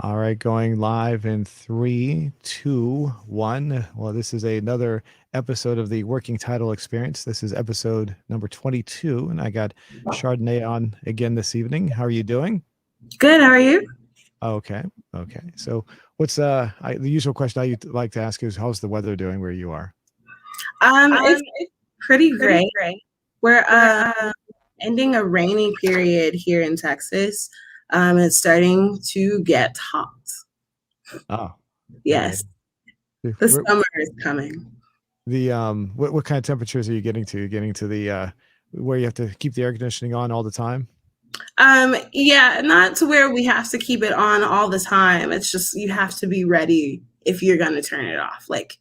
All right, going live in three, two, one. Well, this is another episode of the Working Title Experience. This is episode number 22, and I got Chardonnay on again this evening. How are you doing? Good. How are you? Okay, okay. So, what's the usual question I like to ask is, how's the weather doing where you are? It's pretty great. Great. We're ending a rainy period here in Texas. It's starting to get hot. Oh, Yes, okay. the summer is coming. What kind of temperatures are you getting to? Getting to the where you have to keep the air conditioning on all the time? Yeah, not to where we have to keep it on all the time. It's just you have to be ready if you're gonna turn it off. Like,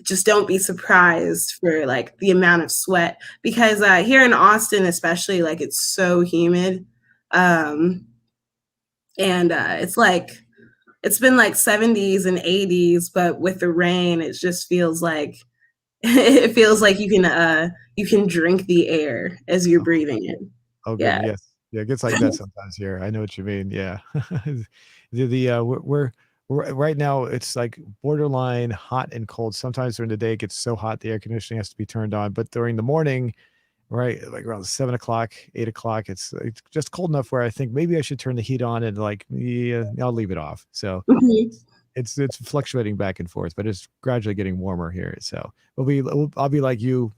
just don't be surprised for like the amount of sweat because here in Austin, especially, like it's so humid, and it's been like 70s and 80s, but with the rain, it just feels like it feels like you can drink the air as you're breathing in. Oh, good. Yeah. Yes. Yeah, it gets like that sometimes here. I know what you mean. Yeah. We're right now it's like borderline hot and cold. Sometimes during the day it gets so hot the air conditioning has to be turned on. But during the morning, right, like around 7 o'clock, 8 o'clock, it's just cold enough where I think maybe I should turn the heat on and like, yeah, I'll leave it off. So Mhm. it's fluctuating back and forth, but it's gradually getting warmer here. So I'll be like you,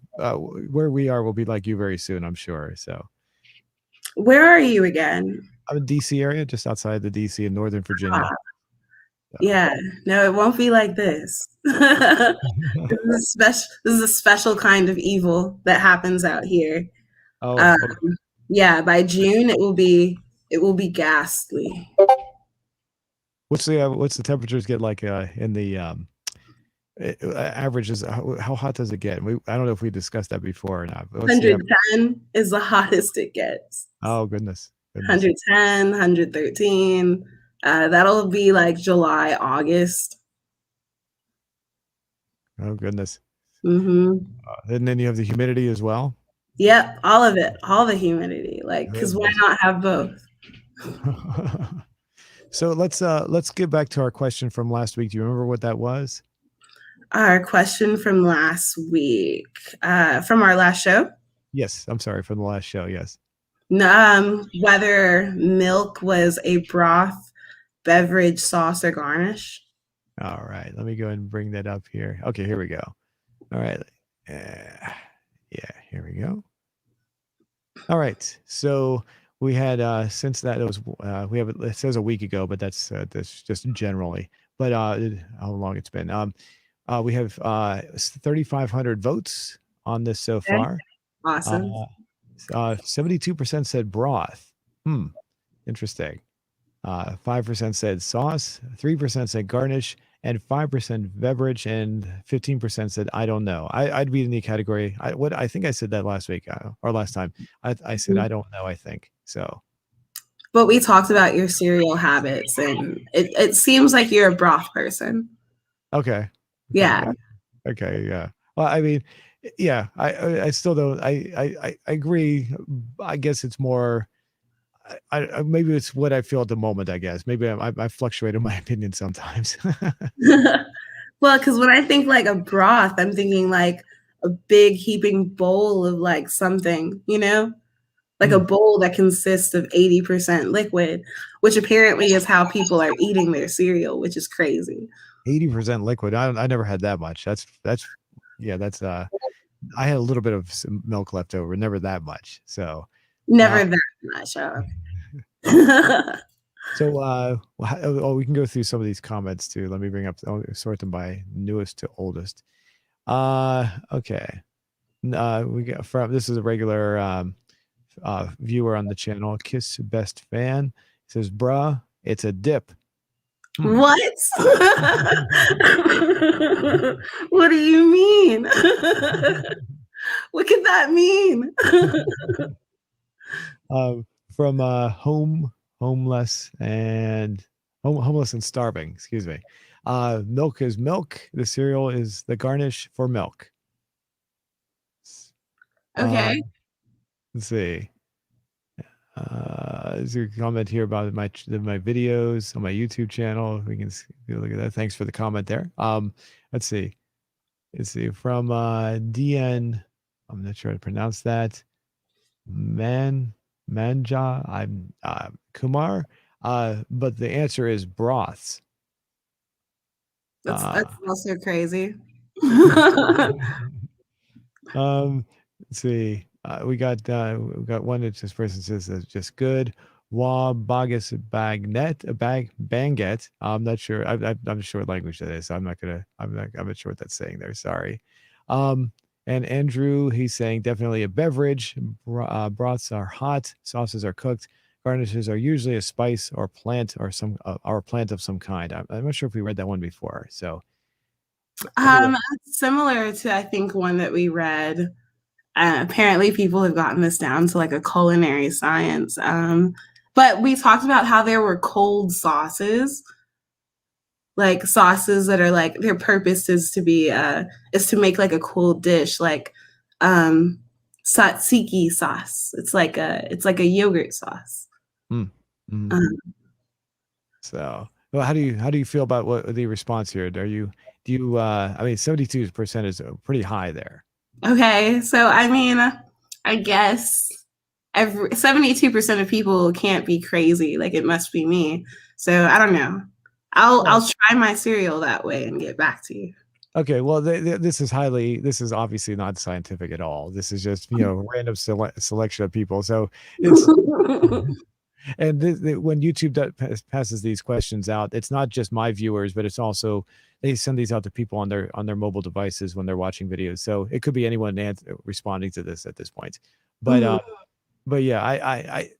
where we are, we'll be like you very soon, I'm sure. So Where are you again? I'm in DC area, just outside the DC in Northern Virginia. So. Yeah, no, it won't be like this. This is a special kind of evil that happens out here. Oh, Um, okay. yeah, by June it will be ghastly. What's the temperatures get like in the averages? How hot does it get? I don't know if we discussed that before or not. But what's the average? 110 is the hottest it gets. Oh goodness, goodness. 110, 113. That'll be like July, August. Oh goodness. Hmm. And then you have the humidity as well. Yep, all of it, all the humidity. Like, because why Goodness. not have both? So let's get back to our question from last week. Do you remember what that was? Our question from last week, from our last show. Yes, I'm sorry, from the last show. Yes. Whether milk was a broth, beverage, sauce, or garnish. All right, let me go ahead and bring that up here. Okay, here we go. All right. Yeah, here we go. All right. So we had since that it was we have it says a week ago, but that's just generally. But how long it's been? We have 3,500 votes on this so Okay. far. Awesome. 72% said broth. Interesting. 5% said sauce, 3% said garnish, and 5% beverage, and 15% said I don't know. I'd be in the category. I think I said that last week or last time. I said I don't know. I think so. But we talked about your cereal habits, and it seems like you're a broth person. Okay. Yeah. Okay. Yeah. Well, I mean, yeah. I still don't. I agree. I guess it's more. Maybe it's what I feel at the moment. I guess maybe I fluctuate in my opinion sometimes. Well, because when I think like a broth, I'm thinking like a big heaping bowl of like something, like a bowl that consists of 80% liquid, which apparently is how people are eating their cereal, which is crazy. 80% liquid. I never had that much. Yeah, that's I had a little bit of some milk left over, never that much. So Never that much. we can go through some of these comments too. Let me sort them by newest to oldest. Okay. We got from this is a regular viewer on the channel. Kiss Best Fan says, "Bruh, it's a dip." What? What do you mean? What could that mean? From homeless and homeless and starving. Excuse me. Milk is milk. The cereal is the garnish for milk. Okay. Let's see. There's a comment here about my videos on my YouTube channel. We can look at that. Thanks for the comment there. Let's see. Let's see from DN. I'm not sure how to pronounce that. Manja. I'm Kumar. But the answer is broths. That's also crazy. Let's see. We got one that this person says that's just good. Wa bagus bagnet banget. I'm not sure. I'm not sure what language that is. I'm not sure what that's saying there. Sorry. And Andrew, he's saying definitely a beverage. Broths are hot. Sauces are cooked. Garnishes are usually a spice or plant or plant of some kind. I'm not sure if we read that one before. So similar to I think one that we read. Apparently people have gotten this down to like a culinary science. But we talked about how there were cold sauces, like sauces that are like their purpose is to make like a cold dish, like tzatziki sauce. It's like a yogurt sauce. So, well, how do you feel about what the response here? Do you I mean 72% is pretty high there. Okay, so I mean, I guess 72% of people can't be crazy. Like it must be me. So I don't know. I'll try my cereal that way and get back to you. Okay, well, this is obviously not scientific at all. This is just random selection of people. So it's and when YouTube passes these questions out, it's not just my viewers, but it's also they send these out to people on their mobile devices when they're watching videos. So it could be anyone responding to this at this point. But but yeah, I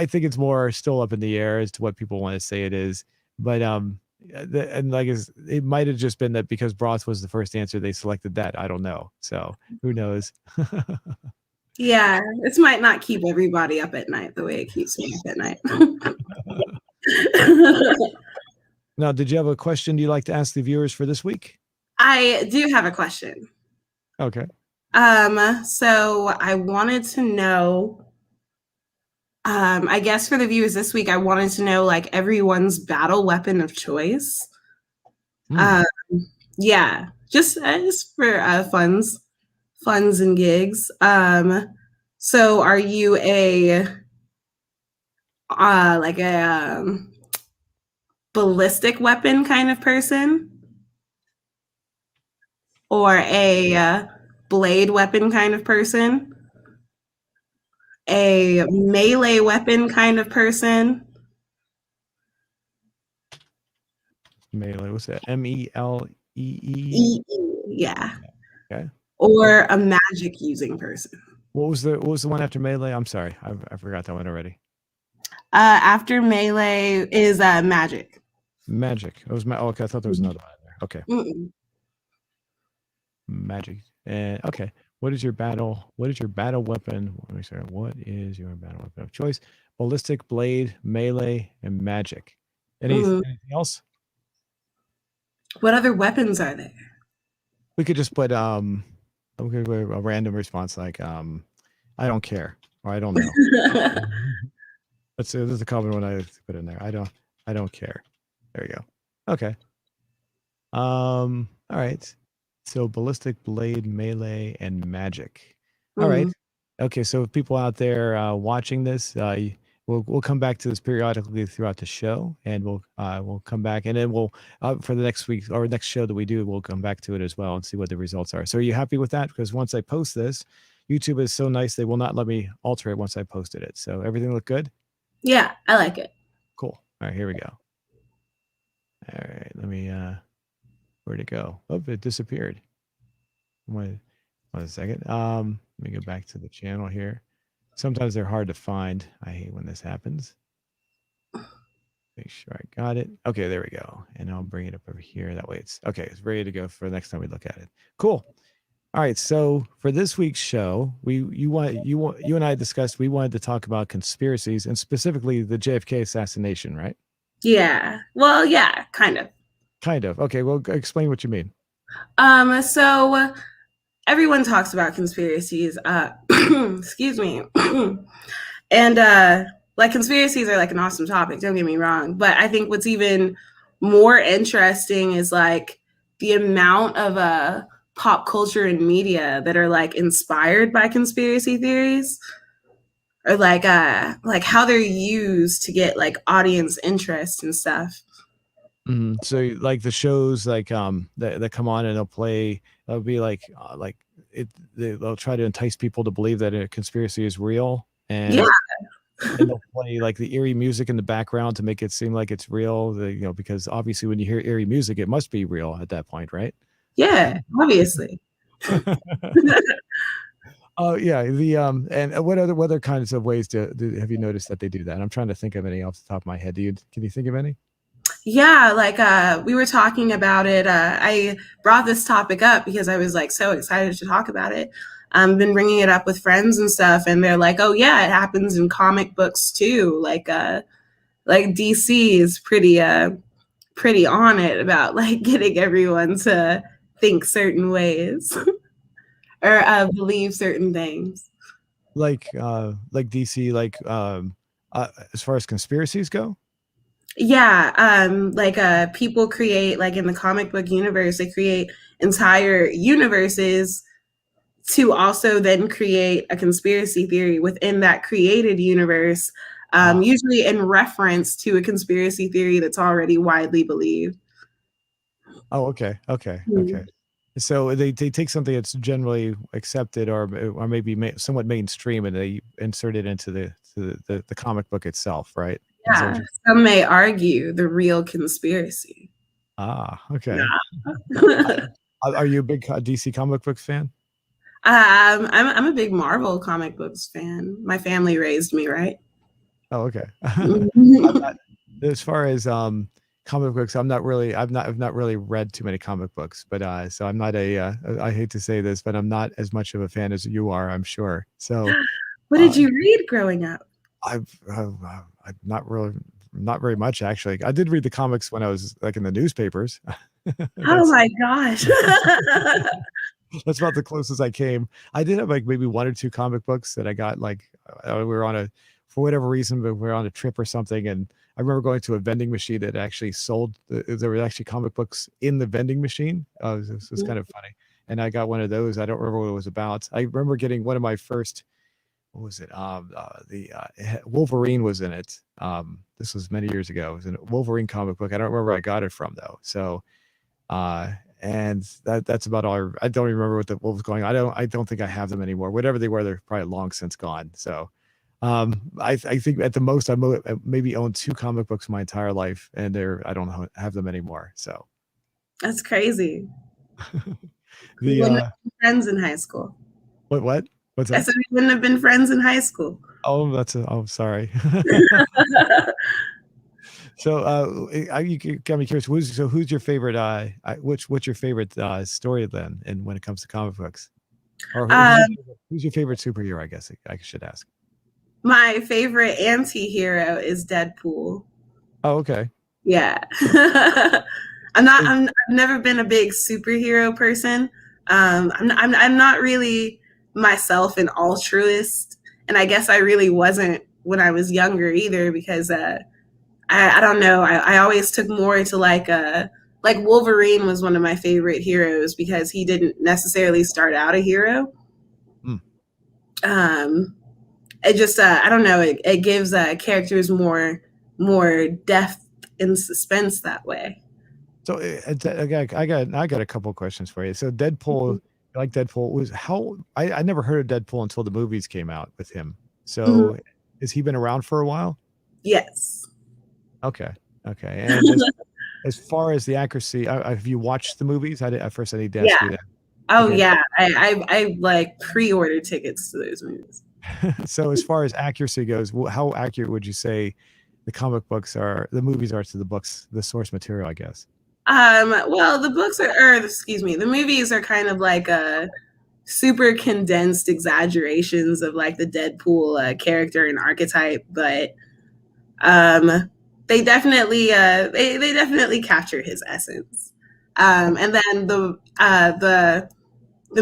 think it's more still up in the air as to what people want to say it is. But and like it might have just been that because broth was the first answer, they selected that. I don't know. So who knows? Yeah, this might not keep everybody up at night the way it keeps me up at night. Now, did you have a question you'd like to ask the viewers for this week? I do have a question. Okay. So I wanted to know, I guess for the viewers this week, I wanted to know like everyone's battle weapon of choice. Yeah, just for funs and gigs. So are you a like a ballistic weapon kind of person, or a blade weapon kind of person, a melee weapon kind of person? Melee, what's that? MELEE? Yeah. Okay. Or a magic using person. What was the one after melee? I'm sorry, I forgot that one already. After melee is magic. Magic. It was okay, I thought there was another one there. Okay. Magic. Okay. What is your battle weapon? Let me say, what is your battle weapon of choice? Ballistic, blade, melee, and magic. Anything else? What other weapons are there? We could just put a random response like I don't care or I don't know. This is a common one I put in there. I don't care. There you go. Okay. All right. So ballistic, blade, melee, and magic. All right. Okay. So people out there watching this, we'll come back to this periodically throughout the show, and we'll come back, and then we'll for the next week or next show that we do, we'll come back to it as well and see what the results are. So are you happy with that? Because once I post this, YouTube is so nice they will not let me alter it once I posted it. So everything look good? Yeah, I like it. Cool. All right, here we go. All right, let me where'd it go? Oh, it disappeared. One second. Let me go back to the channel here. Sometimes they're hard to find. I hate when this happens. Make sure I got it. Okay, there we go. And I'll bring it up over here. That way it's okay. It's ready to go for the next time we look at it. Cool. All right. So for this week's show, you and I discussed we wanted to talk about conspiracies and specifically the JFK assassination, right? Yeah. Well, yeah, kind of. Kind of. Okay. Well, explain what you mean. So everyone talks about conspiracies. Excuse me. And like conspiracies are like an awesome topic, don't get me wrong, but I think what's even more interesting is like the amount of pop culture and media that are like inspired by conspiracy theories, or like how they're used to get like audience interest and stuff. So like the shows like that come on and they'll play, they'll be like it they'll try to entice people to believe that a conspiracy is real, Yeah, and they'll play like the eerie music in the background to make it seem like it's real. Because obviously when you hear eerie music, it must be real at that point, right? yeah, obviously. Oh yeah, the and what other kinds of ways have you noticed that they do that? I'm trying to think of any off the top of my head. Can you think of any? Yeah, like we were talking about it. I brought this topic up because I was like so excited to talk about it. Been bringing it up with friends and stuff, and they're like, "Oh yeah, it happens in comic books too." Like DC is pretty on it about like getting everyone to think certain ways or believe certain things. Like DC, as far as conspiracies go. Yeah, like people create like in the comic book universe, they create entire universes to also then create a conspiracy theory within that created universe, Ah, usually in reference to a conspiracy theory that's already widely believed. oh, okay, okay, Hmm. okay. So they take something that's generally accepted or maybe somewhat mainstream, and they insert it into the comic book itself, right? Is that what Yeah, you're? some may argue the real conspiracy. Okay. I, Yeah. are you a big DC comic books fan? I'm a big Marvel comic books fan. My family raised me right. Oh, okay. I'm Mhm. not, as far as comic books, I've not really read too many comic books, but so I'm not I hate to say this, but I'm not as much of a fan as you are, I'm sure. So What did uh you read growing up? I've not very much actually. I did read the comics when I was like in the newspapers. Oh That's my gosh. that's about the closest I came. I did have like maybe one or two comic books that I got like we were on a for whatever reason, but we were on a trip or something, and I remember going to a vending machine that actually sold. There were actually comic books in the vending machine. It was kind of funny, and I got one of those. I don't remember what it was about. I remember getting one of my first. What was it? Wolverine was in it. This was many years ago. It was a Wolverine comic book. I don't remember where I got it from though. So uh, and that's about all. I don't even remember what was going on. I don't think I have them anymore. Whatever they were, they're probably long since gone. So, I think at the most I maybe owned two comic books my entire life, and I don't have them anymore. So, That's crazy. We the wouldn't have been friends in high school. what's I that? said we wouldn't have been friends in high school. Oh, oh, sorry. So, you got me curious. Who's your favorite? What's your favorite story then? And when it comes to comic books, or um, who's your favorite superhero? I guess I should ask. my favorite anti-hero is Deadpool. Oh, okay. Yeah. Is I've never been a big superhero person. I'm not really myself an altruist, and I guess I really wasn't when I was younger either because I don't know. I always took more to like Wolverine was one of my favorite heroes because he didn't necessarily start out a hero. mm. Um, it just I don't know. It gives characters more depth and suspense that way. So I got a couple of questions for you. So Deadpool, Mhm. like Deadpool was how I never heard of Deadpool until the movies came out with him. Mhm. So has he been around for a while? Yes. Okay, okay. And as far as the accuracy, have you watched the movies? At first I need to Yeah. ask you that. Oh Okay. yeah. I like pre-ordered tickets to those movies. So as far as accuracy goes, how accurate would you say the movies are to the books, the source material, I guess? Well, the books are, or excuse me, the movies are kind of like super condensed exaggerations of like the Deadpool character and archetype, but they definitely capture his essence. And then the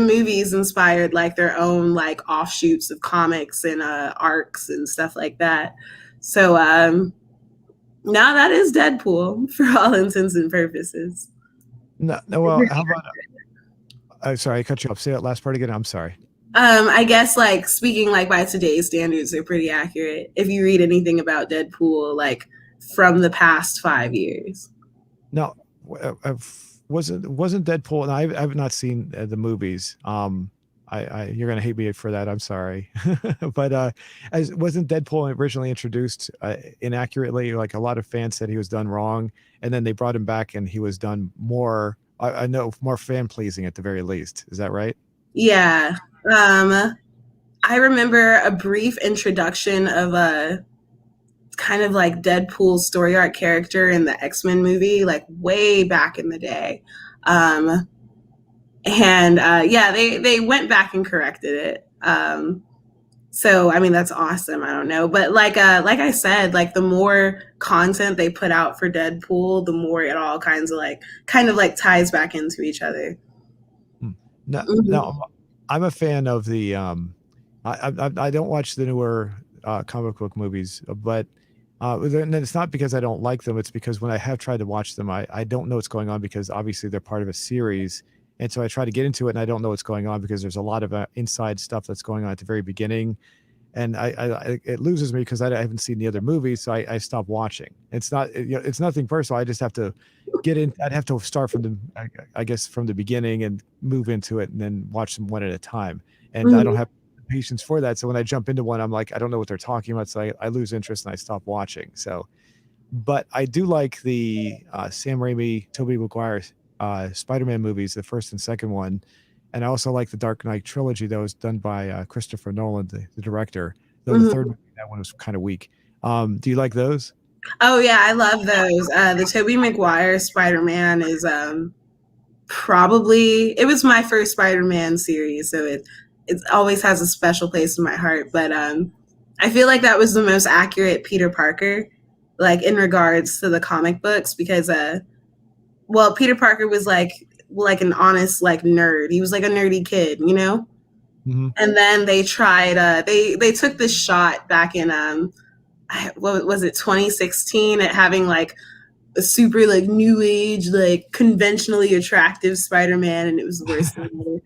movies inspired like their own like offshoots of comics and arcs and stuff like that. So now that is Deadpool for all intents and purposes. No, no. Well, how about? Sorry, I cut you off. Say that last part again. I'm sorry. I guess like speaking like by today's standards, they're pretty accurate. If you read anything about Deadpool, like from the past 5 years. No, wasn't Deadpool? And I've not seen the movies. You're gonna hate me for that. I'm sorry, but as wasn't Deadpool originally introduced inaccurately? Like a lot of fans said he was done wrong, and then they brought him back, and he was done more. I know more fan pleasing at the very least. Is that right? Yeah. I remember a brief introduction of a kind of like Deadpool story arc character in the X-Men movie, like way back in the day. And yeah, they went back and corrected it. So I mean that's awesome. I don't know, but like I said, like the more content they put out for Deadpool, the more it all kind of like ties back into each other. No, Mm-hmm. no, I'm a fan of the. I don't watch the newer comic book movies, but and it's not because I don't like them. It's because when I have tried to watch them, I don't know what's going on because obviously they're part of a series, and so I try to get into it and I don't know what's going on because there's a lot of inside stuff that's going on at the very beginning, and it loses me because I haven't seen the other movies, so I stop watching. It's not it's nothing personal. I just have to get in. I'd have to start from I guess from the beginning and move into it and then watch them one at a time. And I don't Mm-hmm. have patience for that. So when I jump into one, I'm like, I don't know what they're talking about. So I lose interest and I stop watching. So, but I do like the Sam Raimi, Tobey Maguire Spider-Man movies, the first and second one. And I also like the Dark Knight trilogy that was done by Christopher Nolan, the director. Though the third Mm-hmm. movie, that one was kind of weak. Do you like those? Oh yeah, I love those. The Tobey Maguire Spider-Man is probably it was my first Spider-Man series, so it always has a special place in my heart. But I feel like that was the most accurate Peter Parker, like in regards to the comic books, because well, Peter Parker was like an honest like nerd. He was like a nerdy kid, you know. Mm-hmm. And then they tried they took this shot back in what was it 2016 at having like a super like new age like conventionally attractive Spider-Man, and it was the worst thing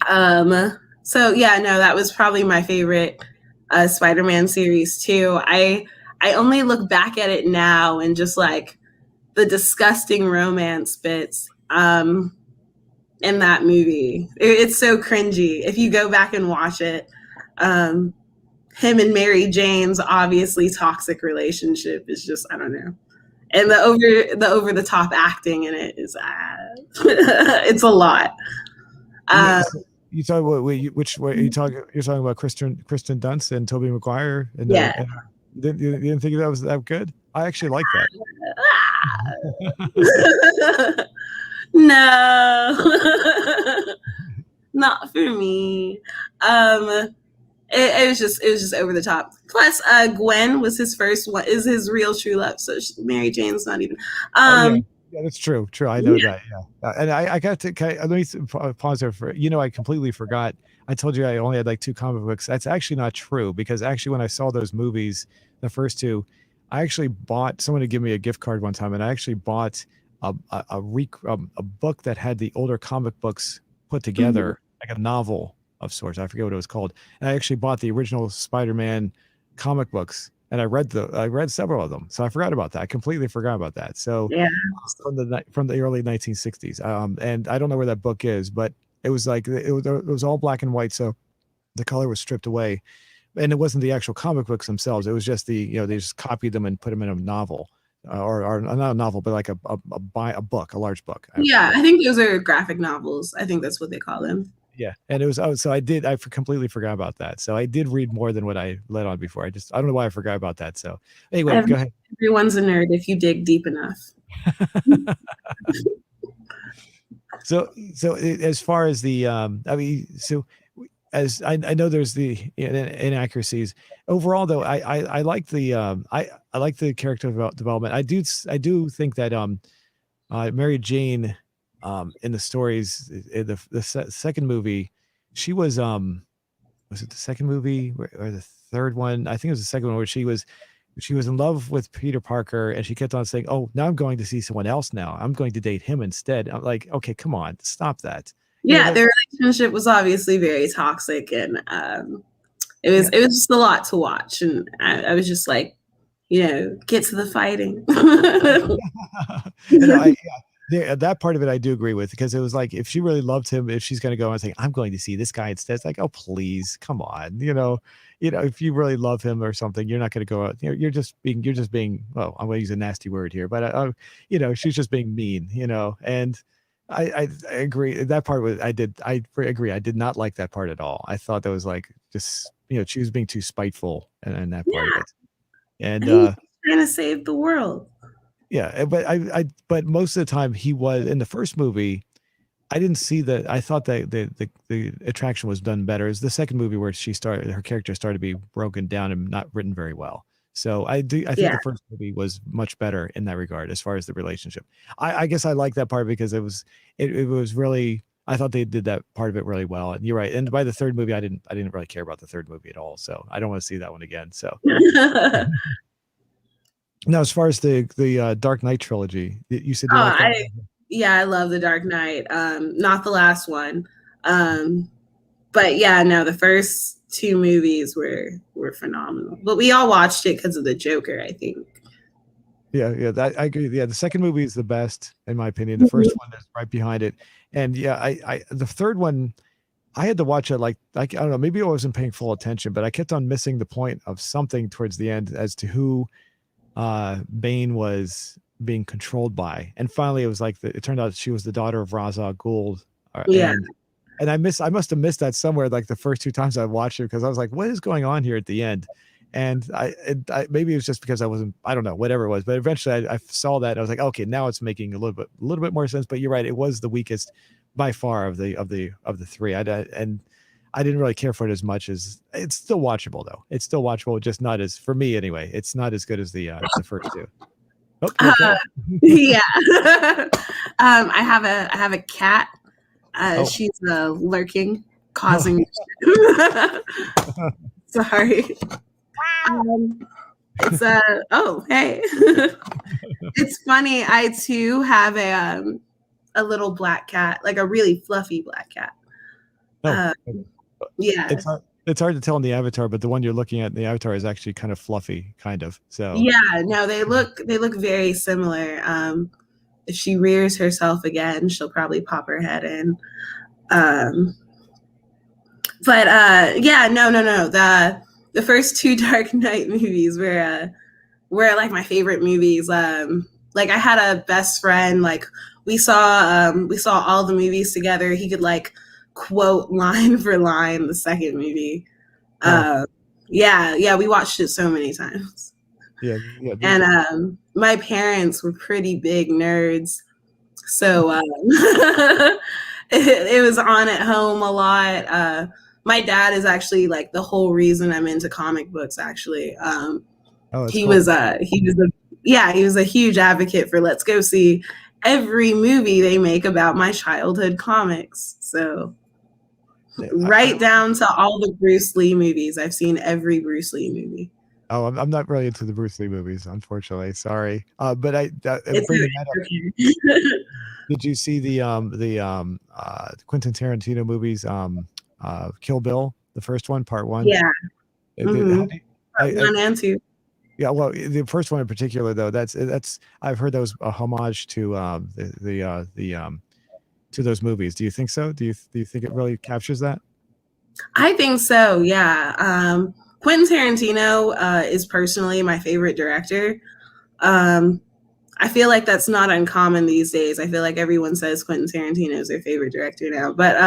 ever. So yeah, no, that was probably my favorite Spider-Man series too. I only look back at it now and just like the disgusting romance bits in that movie. It's so cringy if you go back and watch it. Um, him and Mary Jane's obviously toxic relationship is just I don't know. And the over the top acting in it is it's a lot. Yeah. Uh, So you talk about which way you talk? You're talking about Kristen Dunst and Tobey Maguire, and yeah. you didn't think that was that good? I actually like that. No, not for me. It was just over the top. Plus, Gwen was his first one, is his real true love. So Mary Jane's not even. Oh yeah, Um, yeah, that's true. True, I know yeah. that. Yeah, and I got to. Let me pause there for. I completely forgot. I told you I only had like two comic books. That's actually not true because actually when I saw those movies, the first two, I actually bought someone to give me a gift card one time, and I actually bought a book that had the older comic books put Mhm. together, like a novel of sorts. I forget what it was called. And I actually bought the original Spider-Man comic books, and I read several of them. So I forgot about that. I completely forgot about that. So Yeah. from the early 1960s. And I don't know where that book is, but it was like it was all black and white, so the color was stripped away, and it wasn't the actual comic books themselves. It was just they just copied them and put them in a novel, or not a novel, but like a book, a large book. Yeah, I think those are graphic novels. I think that's what they call them. Yeah, and it was so completely forgot about that. So I did read more than what I let on before. I don't know why I forgot about that. So anyway, go ahead. Everyone's a nerd if you dig deep enough. As far as the I mean, so as I know there's the inaccuracies overall though. I like the I like the character development. I do think that Mary Jane in the stories in the second movie, she was it the second movie or the third one. I think it was the second one where she was in love with Peter Parker, and she kept on saying, "Oh, now I'm going to see someone else. Now I'm going to date him instead." I'm like, "Okay, come on, stop that." Yeah, That, their relationship was obviously very toxic, and yeah. it was just a lot to watch, and I was just like, get to the fighting. And I yeah, that part of it I do agree with, because it was like, if she really loved him, if she's going to go and say, "I'm going to see this guy instead," it's like, "Oh, please, come on," if you really love him or something, you're not going to go out. You're just being. Well, I'm going to use a nasty word here, but she's just being mean, and. I agree. That part was I agree. I did not like that part at all. I thought that was like, just she was being too spiteful in that part of Yeah, it. And he's trying to save the world. yeah, but most of the time he was in the first movie. I didn't see that. I thought that the attraction was done better. It's the second movie where her character started to be broken down and not written very well. So I think Yeah, the first movie was much better in that regard as far as the relationship. I guess I like that part because it was really, I thought they did that part of it really well. And you're right. And by the third movie, I didn't really care about the third movie at all. So I don't want to see that one again. So now, as far as the Dark Knight trilogy, you said you like that one? I love the Dark Knight. Not the last one, but yeah, no, the first two movies were phenomenal. But we all watched it because of the Joker, I think. Yeah, I agree. Yeah, the second movie is the best in my opinion. The first one is right behind it, and yeah, I the third one, I had to watch it like I don't know, maybe I wasn't paying full attention, but I kept on missing the point of something towards the end as to who Bane was being controlled by, and finally it was like it turned out she was the daughter of Ra's al Ghul, Yeah. and I must have missed that somewhere like the first two times I watched it, because I was like, what is going on here at the end? And maybe it was just because I don't know, whatever it was, but eventually I saw that and I was like, okay, now it's making a little bit more sense. But you're right, it was the weakest by far of the three. And I didn't really care for it as much. As it's still watchable though. It's still watchable, just not as, for me anyway, it's not as good as the first two. Oh, okay. Yeah. I have a cat. She's lurking, causing. Sorry. It's oh, hey. It's funny. I too have a little black cat, like a really fluffy black cat. Oh, Yeah. it's hard to tell in the avatar, but the one you're looking at in the avatar is actually kind of fluffy, kind of. So Yeah, no, they look very similar. If she rears herself again, she'll probably pop her head in. But yeah, no. The first two Dark Knight movies were like my favorite movies. Like I had a best friend, like we saw all the movies together. He could like quote line for line the second movie. Yeah, we watched it so many times. Yeah. And my parents were pretty big nerds, so it was on at home a lot. My dad is actually like the whole reason I'm into comic books. Actually, he cool. was he was a huge advocate for let's go see every movie they make about my childhood comics. So right down to all the Bruce Lee movies. I've seen every Bruce Lee movie. Oh, I'm not really into the Bruce Lee movies, unfortunately. Sorry. But bringing that up, did you see the Quentin Tarantino movies, Kill Bill, the first one, part one? Yeah. Part one and two. Yeah, well, the first one in particular, though, that's I've heard that was a homage to to those movies. Do you think so? Do you think it really captures that? I think so. Yeah. Quentin Tarantino is personally my favorite director. I feel like that's not uncommon these days. I feel like everyone says Quentin Tarantino is their favorite director now. But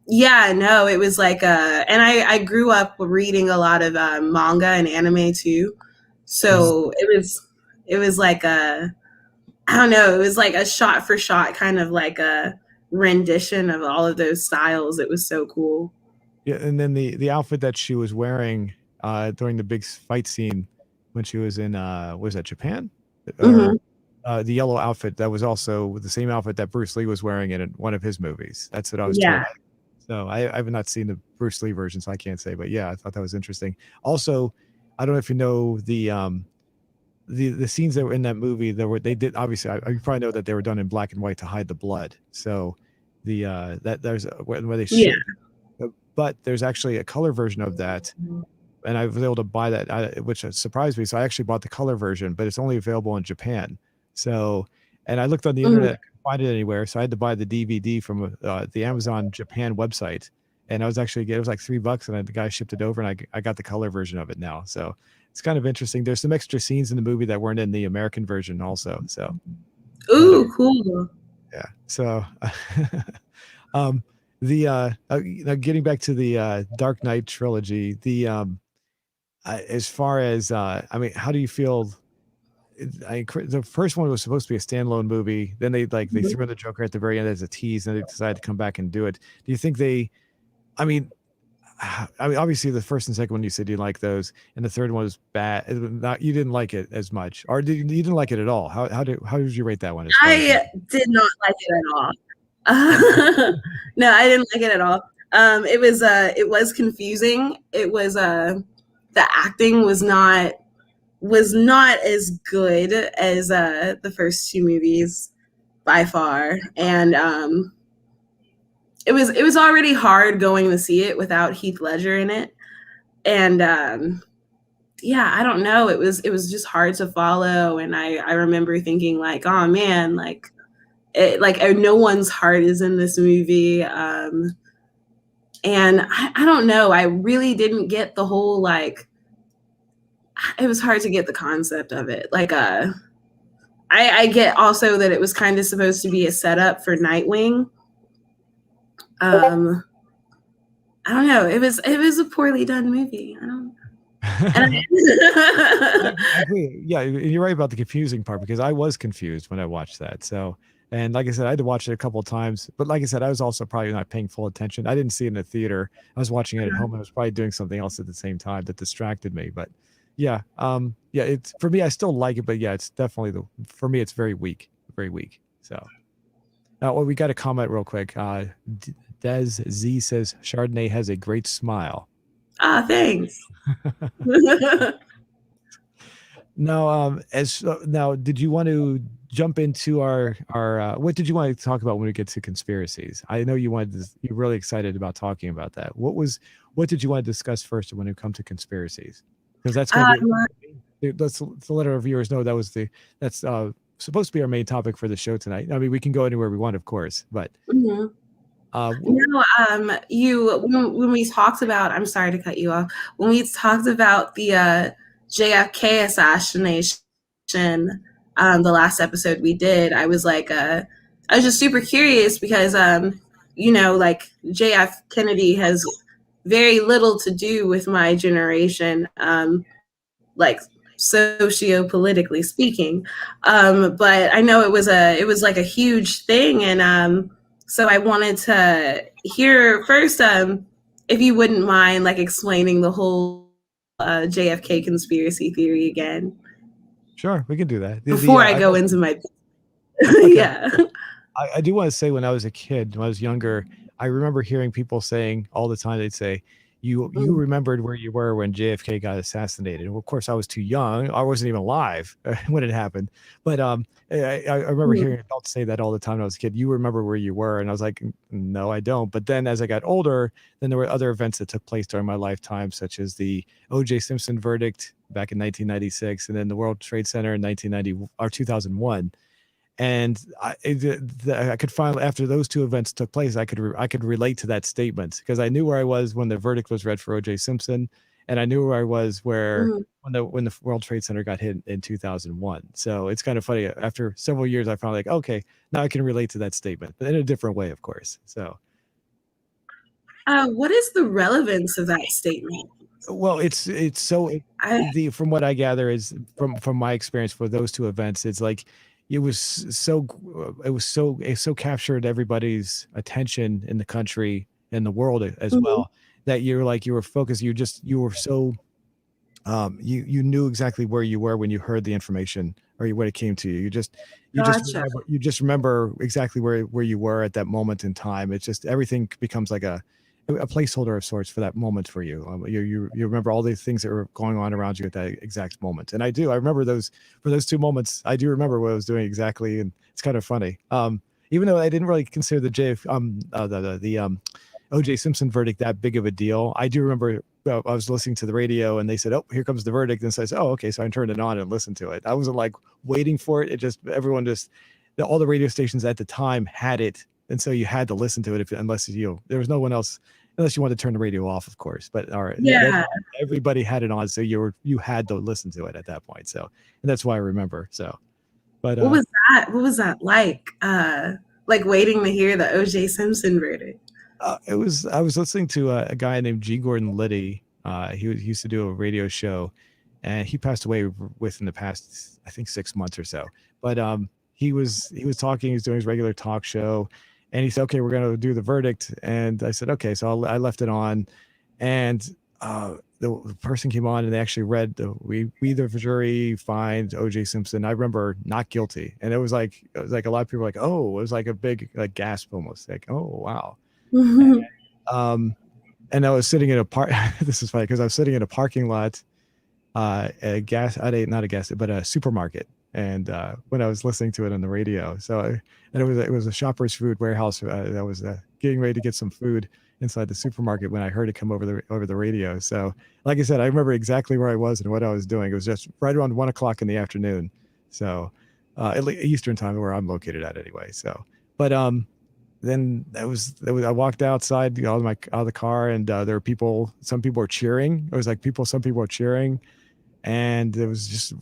yeah, no, it was like and I grew up reading a lot of manga and anime too. So it was like I don't know, it was like a shot for shot kind of like a rendition of all of those styles. It was so cool. Yeah, and then the outfit that she was wearing during the big fight scene when she was in was that Japan? Or the yellow outfit, that was also the same outfit that Bruce Lee was wearing in one of his movies. That's what I was told. So I've not seen the Bruce Lee version, so I can't say. But yeah, I thought that was interesting. Also, I don't know if you know the scenes that were in that movie that were they did obviously you probably know that they were done in black and white to hide the blood. So the that there's where they Yeah. should, but there's actually a color version of that, and I was able to buy that, which surprised me. So I actually bought the color version, but it's only available in Japan. So, and I looked on the Mhm. internet, couldn't find it anywhere. So I had to buy the DVD from the Amazon Japan website, and I was actually it was like $3, and the guy shipped it over, and I got the color version of it now. So it's kind of interesting. There's some extra scenes in the movie that weren't in the American version, also. So, but Ooh, cool. yeah. So, um, getting back to the Dark Knight trilogy, as far as I mean, how do you feel? The first one was supposed to be a standalone movie. Then they Mhm. threw in the Joker at the very end as a tease, and they decided to come back and do it. Do you think they? I mean, obviously the first and second one you said you like those, and the third one was bad. You didn't like it as much, or you didn't like it at all? How did you rate that one as far as I that? did not like it at all. No, I didn't like it at all. It was confusing. It was the acting was not as good as the first two movies by far, and it was already hard going to see it without Heath Ledger in it, and yeah, I don't know. It was just hard to follow, and I remember thinking like, oh man, no one's heart is in this movie. And I don't know. I really didn't get the whole like. It was hard to get the concept of it. I get also that it was kind of supposed to be a setup for Nightwing. Um, I don't know. It was a poorly done movie. I don't. And I agree. Yeah, you're right about the confusing part because I was confused when I watched that. So, and like I said, I had to watch it a couple of times. But like I said, I was also probably not paying full attention. I didn't see it in the theater. I was watching it at home. I was probably doing something else at the same time that distracted me. But yeah, yeah, it's for me. I still like it, but yeah, it's definitely for me. It's very weak, very weak. So, well, we got a comment real quick. Des Z says Chardonnay has a great smile. ah, thanks. Now, now, did you want to jump into our what did you want to talk about when we get to conspiracies? I know you wanted to, you're really excited about talking about that. What did you want to discuss first when it comes to conspiracies? Because that's going to Um, be let's to let our viewers know that's supposed to be our main topic for the show tonight. I mean, we can go anywhere we want, of course, but mhm. uh, No, when we talked about, I'm sorry to cut you off. When we talked about the JFK assassination, the last episode we did, I was just super curious because, like JF Kennedy has very little to do with my generation, like socio-politically speaking. But I know it was like a huge thing, and so I wanted to hear first, if you wouldn't mind, like explaining the whole JFK conspiracy theory again sure, we can do that. before I I go know, into my okay. yeah. I do want to say when I was a kid, when I was younger, I remember hearing people saying all the time, they'd say, you Mm, remembered where you were when JFK got assassinated. Well, of course, I was too young. I wasn't even alive when it happened. But I remember mm, hearing adults say that all the time when I was a kid. You remember where you were, and I was like, no, I don't. But then as I got older, then there were other events that took place during my lifetime, such as the O.J. Simpson verdict back in 1996, and then the World Trade Center in 1990 or 2001. And I could finally, after those two events took place, I could relate to that statement because I knew where I was when the verdict was read for O.J. Simpson, and I knew where I was where mm. when the World Trade Center got hit in 2001. So it's kind of funny. After several years, I found like, okay, now I can relate to that statement, but in a different way, of course. So, What is the relevance of that statement? well, it's so I the from what I gather is from my experience for those two events, it's like it so captured everybody's attention in the country and the world as mhm. well that you're like you were focused. You were so you knew exactly where you were when you heard the information or when it came to you. Gotcha. You just remember exactly where you were at that moment in time. It's just everything becomes like a placeholder of sorts for that moment for you. You remember all the things that were going on around you at that exact moment. And I do. I remember those for those 2 moments. I do remember what I was doing exactly, and it's kind of funny. Even though I didn't really consider the O.J. Simpson verdict that big of a deal, I do remember I was listening to the radio and they said, "Oh, here comes the verdict," and so I said, "Oh, okay." So I turned it on and listened to it. I wasn't like waiting for it. It just everyone just all the radio stations at the time had it, and so you had to listen to it unless there was no one else unless you wanted to turn the radio off, of course. But all right, Yeah. everybody had it on, so you had to listen to it at that point. So, and that's why I remember. So, but what was that? What was that like? Like waiting to hear the O.J. Simpson verdict. I was listening to a guy named G. Gordon Liddy. He used to do a radio show, and he passed away within the past, I think, 6 months or so. But he was talking. He was doing his regular talk show, and he said, "Okay, we're going to do the verdict." And I said, "Okay." So I left it on, and the person came on, and they actually read we the jury find O.J. Simpson. I remember not guilty, and it was like a lot of people were like, "Oh," it was like a big like gasp almost, like, "Oh wow." And I was sitting in a this is funny because I was sitting in a parking lot, not a gas, but a supermarket. And when I was listening to it on the radio, and it was a Shoppers Food Warehouse. I was getting ready to get some food inside the supermarket when I heard it come over the radio. So, like I said, I remember exactly where I was and what I was doing. It was just right around 1 o'clock in the afternoon. So, Eastern time, where I'm located at anyway. So, but then I walked outside, out of the car, and there were people. Some people were cheering. It was like some people were cheering, and it was just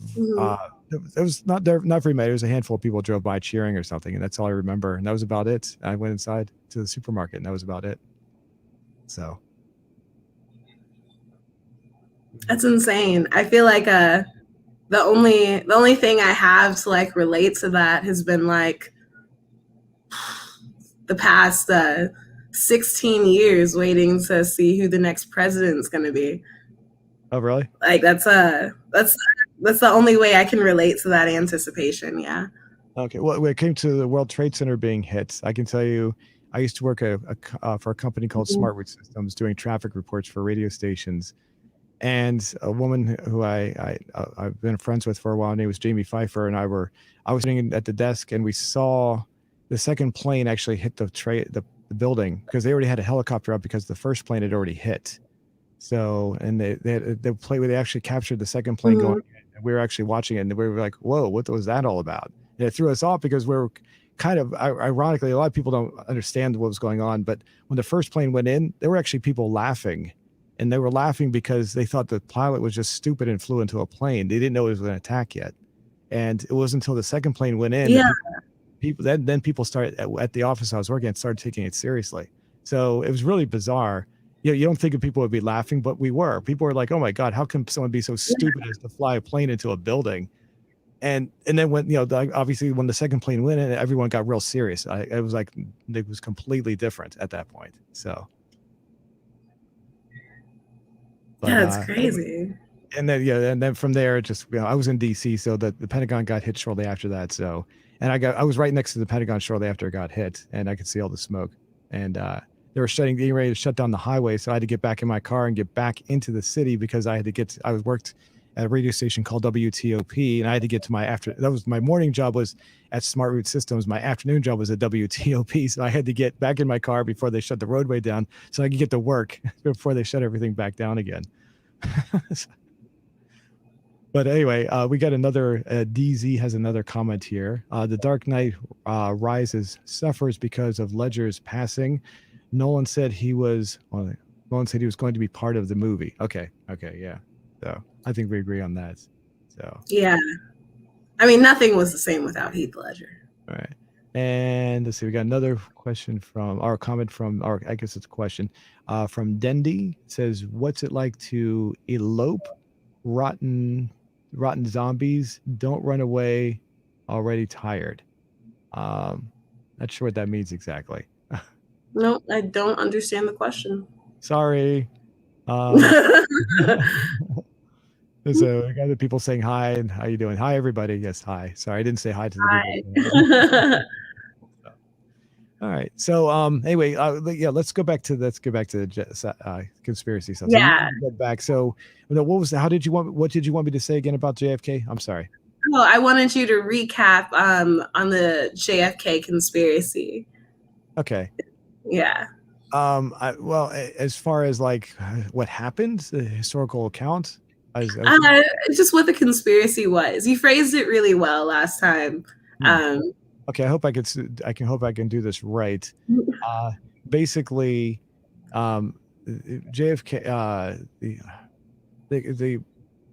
it was not very many. It was a handful of people drove by cheering or something, and that's all I remember. And that was about it. I went inside to the supermarket, and that was about it. So that's insane. I feel like the only thing I have to like relate to that has been like the past 16 years waiting to see who the next president's going to be. Oh, really? Like that's the only way I can relate to that anticipation. Yeah. Okay. Well, when it came to the World Trade Center being hit, I can tell you, I used to work for a company called Smart Route Systems doing traffic reports for radio stations. And a woman who I've been friends with for a while, her name was Jamie Pfeiffer, and I was sitting at the desk, and we saw the second plane actually hit the building because they already had a helicopter up because the first plane had already hit. So, and the plane where they actually captured the second plane going, and we were actually watching it, and we were like, "Whoa, what was that all about?" And it threw us off because we were kind of ironically, a lot of people don't understand what was going on, but when the first plane went in, there were actually people laughing. And they were laughing because they thought the pilot was just stupid and flew into a plane. They didn't know it was an attack yet. And it wasn't until the second plane went in that people started at the office I was working at started taking it seriously. So it was really bizarre. You don't think of people would be laughing, but we were. People were like, "Oh my God, how can someone be so stupid as to fly a plane into a building?" And then when obviously when the second plane went in, everyone got real serious. It was like it was completely different at that point. So. But, yeah, it's crazy. And then from there, just I was in D.C., so the Pentagon got hit shortly after that. So, and I was right next to the Pentagon shortly after it got hit, and I could see all the smoke. And they were getting ready to shut down the highway, so I had to get back in my car and get back into the city because I worked at a radio station called WTOP, and I had to get to that was my morning job was at Smart Route Systems. My afternoon job was at WTOP, so I had to get back in my car before they shut the roadway down so I could get to work before they shut everything back down again. But anyway, we got another, DZ has another comment here. The Dark Knight Rises suffers because of Ledger's passing. Nolan said he was going to be part of the movie. Okay, yeah. So I think we agree on that. So yeah, I mean, nothing was the same without Heath Ledger. All right, and let's see. We got another question I guess it's a question from Dendy. It says, "What's it like to elope? Rotten zombies. Don't run away. Already tired." Not sure what that means exactly. No, I don't understand the question. Sorry. So we got the people saying hi and how you doing? Hi everybody. Yes, hi. Sorry, I didn't say hi to the people. All right. So anyway, yeah, let's go back to the conspiracy stuff. So you Yeah. want to get back. So what was how did you want what did you want me to say again about JFK? I'm sorry. Oh, I wanted you to recap on the JFK conspiracy. Okay. Yeah. As far as like what happened, the historical account, I think. Uh, just what the conspiracy was. You phrased it really well last time. Hmm. Um, Okay, I can hope I can do this right. Uh, basically, um, JFK, the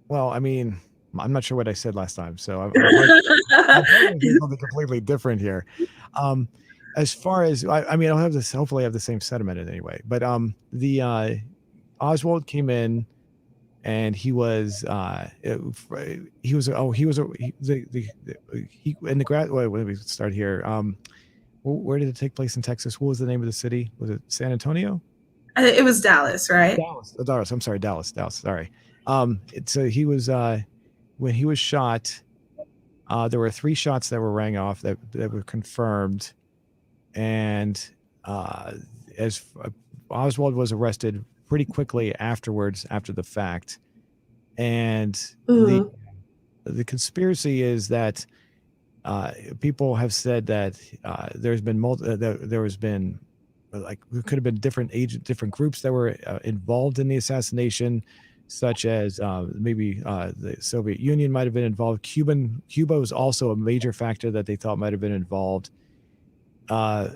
well, I mean, I'm not sure what I said last time, so I'm probably going to do something completely different here. Um, as far as I mean, I'll have this. Hopefully, I have the same sentiment in anyway. But the Oswald came in, and he was he in the grad. Wait, let me start here. Where did it take place in Texas? What was the name of the city? Was it San Antonio? it was Dallas, right? Dallas. Dallas. I'm sorry, Dallas. Dallas. Sorry. He was when he was shot. There were 3 shots that were rang off that were confirmed, and uh, as Oswald was arrested pretty quickly afterwards, after the fact, and Mhm. the conspiracy is that people have said that there has been like there could have been different groups that were involved in the assassination, such as maybe the Soviet Union might have been involved. Cuba was also a major factor that they thought might have been involved. Uh,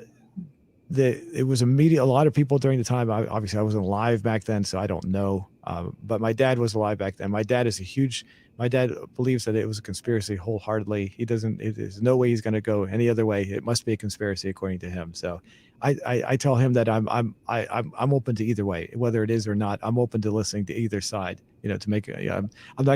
it was immediate. A lot of people during the time. Obviously, I wasn't alive back then, so I don't know. But my dad was alive back then. My dad is a huge. My dad believes that it was a conspiracy wholeheartedly. He doesn't. There's no way he's going to go any other way. It must be a conspiracy according to him. So, I tell him that I'm open to either way, whether it is or not. I'm open to listening to either side. To make. I'm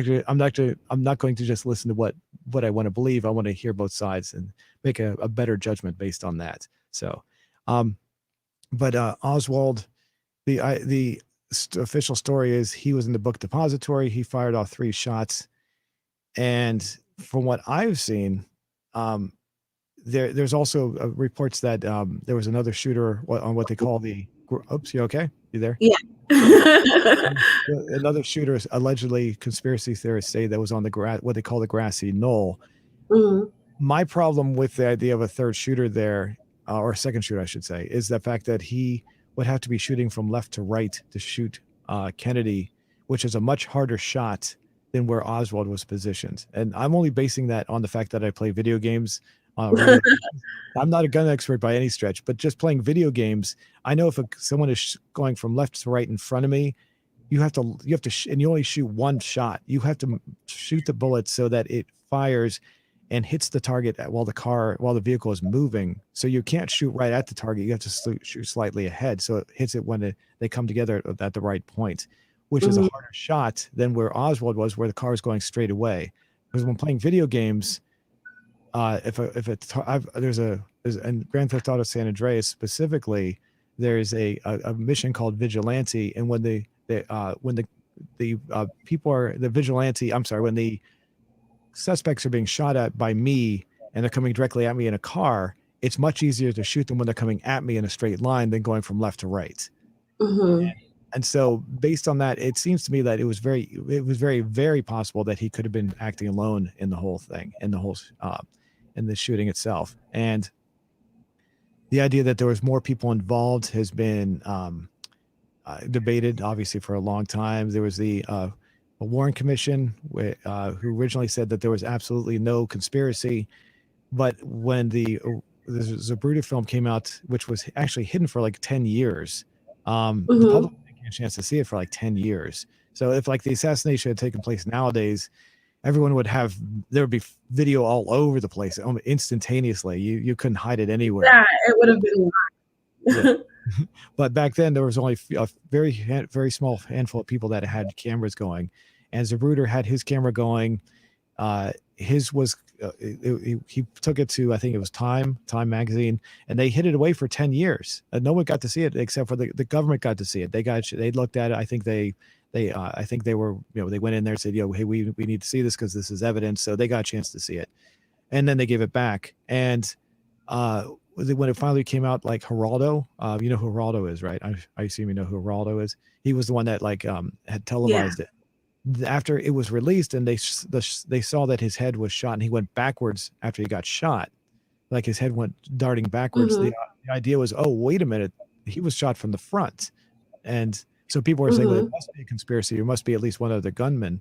not going to just listen to what I want to believe. I want to hear both sides and make a better judgment based on that. So. Um, but Oswald, the official story is he was in the book depository. He fired off 3 shots, and from what I've seen, um, there's also reports that there was another shooter on what they call the. Oops, you okay? You there? Yeah. Another shooter allegedly, conspiracy theorists say, that was on what they call the grassy knoll. Mhm. My problem with the idea of a third shooter there, or a second shooter, I should say, is the fact that he would have to be shooting from left to right to shoot Kennedy, which is a much harder shot than where Oswald was positioned. And I'm only basing that on the fact that I play video games on a regular basis. I'm not a gun expert by any stretch, but just playing video games, I know if someone is going from left to right in front of me, you have to, and you only shoot 1 shot. You have to shoot the bullet so that it fires and hits the target while the vehicle is moving. So you can't shoot right at the target. You have to shoot slightly ahead, so it hits it when they come together at the right point, which is a Mhm. harder shot than where Oswald was, where the car is going straight away. Because when playing video games, there's in Grand Theft Auto San Andreas specifically, there's a mission called Vigilante, and when the people are the vigilante, I'm sorry, when the suspects are being shot at by me and they're coming directly at me in a car, it's much easier to shoot them when they're coming at me in a straight line than going from left to right. Mhm. And so based on that, it seems to me that it was very, very possible that he could have been acting alone in the whole thing, in the shooting itself. And the idea that there was more people involved has been debated, obviously, for a long time. There was the Warren Commission, who originally said that there was absolutely no conspiracy, but when the Zapruder film came out, which was actually hidden for like 10 years, the Mhm. public didn't get a chance to see it for like 10 years. So if like the assassination had taken place nowadays, everyone there would be video all over the place instantaneously. You couldn't hide it anywhere. Yeah, it would have been. Yeah. But back then there was only a very small handful of people that had cameras going, and Zapruder had his camera going. His was he took it to, I think it was Time magazine, and they hid it away for 10 years. No one got to see it except for the government got to see it. They looked at it. I think I think they were, they went in there and said, hey, we need to see this because this is evidence. So they got a chance to see it, and then they gave it back. And when it finally came out, like Geraldo, you know who Geraldo is, right? I assume you know who Geraldo is. He was the one that like had Yeah. televised it. After it was released, and they saw that his head was shot, and he went backwards after he got shot, like his head went darting backwards. Mhm. The idea was, oh, wait a minute, he was shot from the front, and so people were saying, well, it Mhm. must be a conspiracy. There must be at least one other gunman.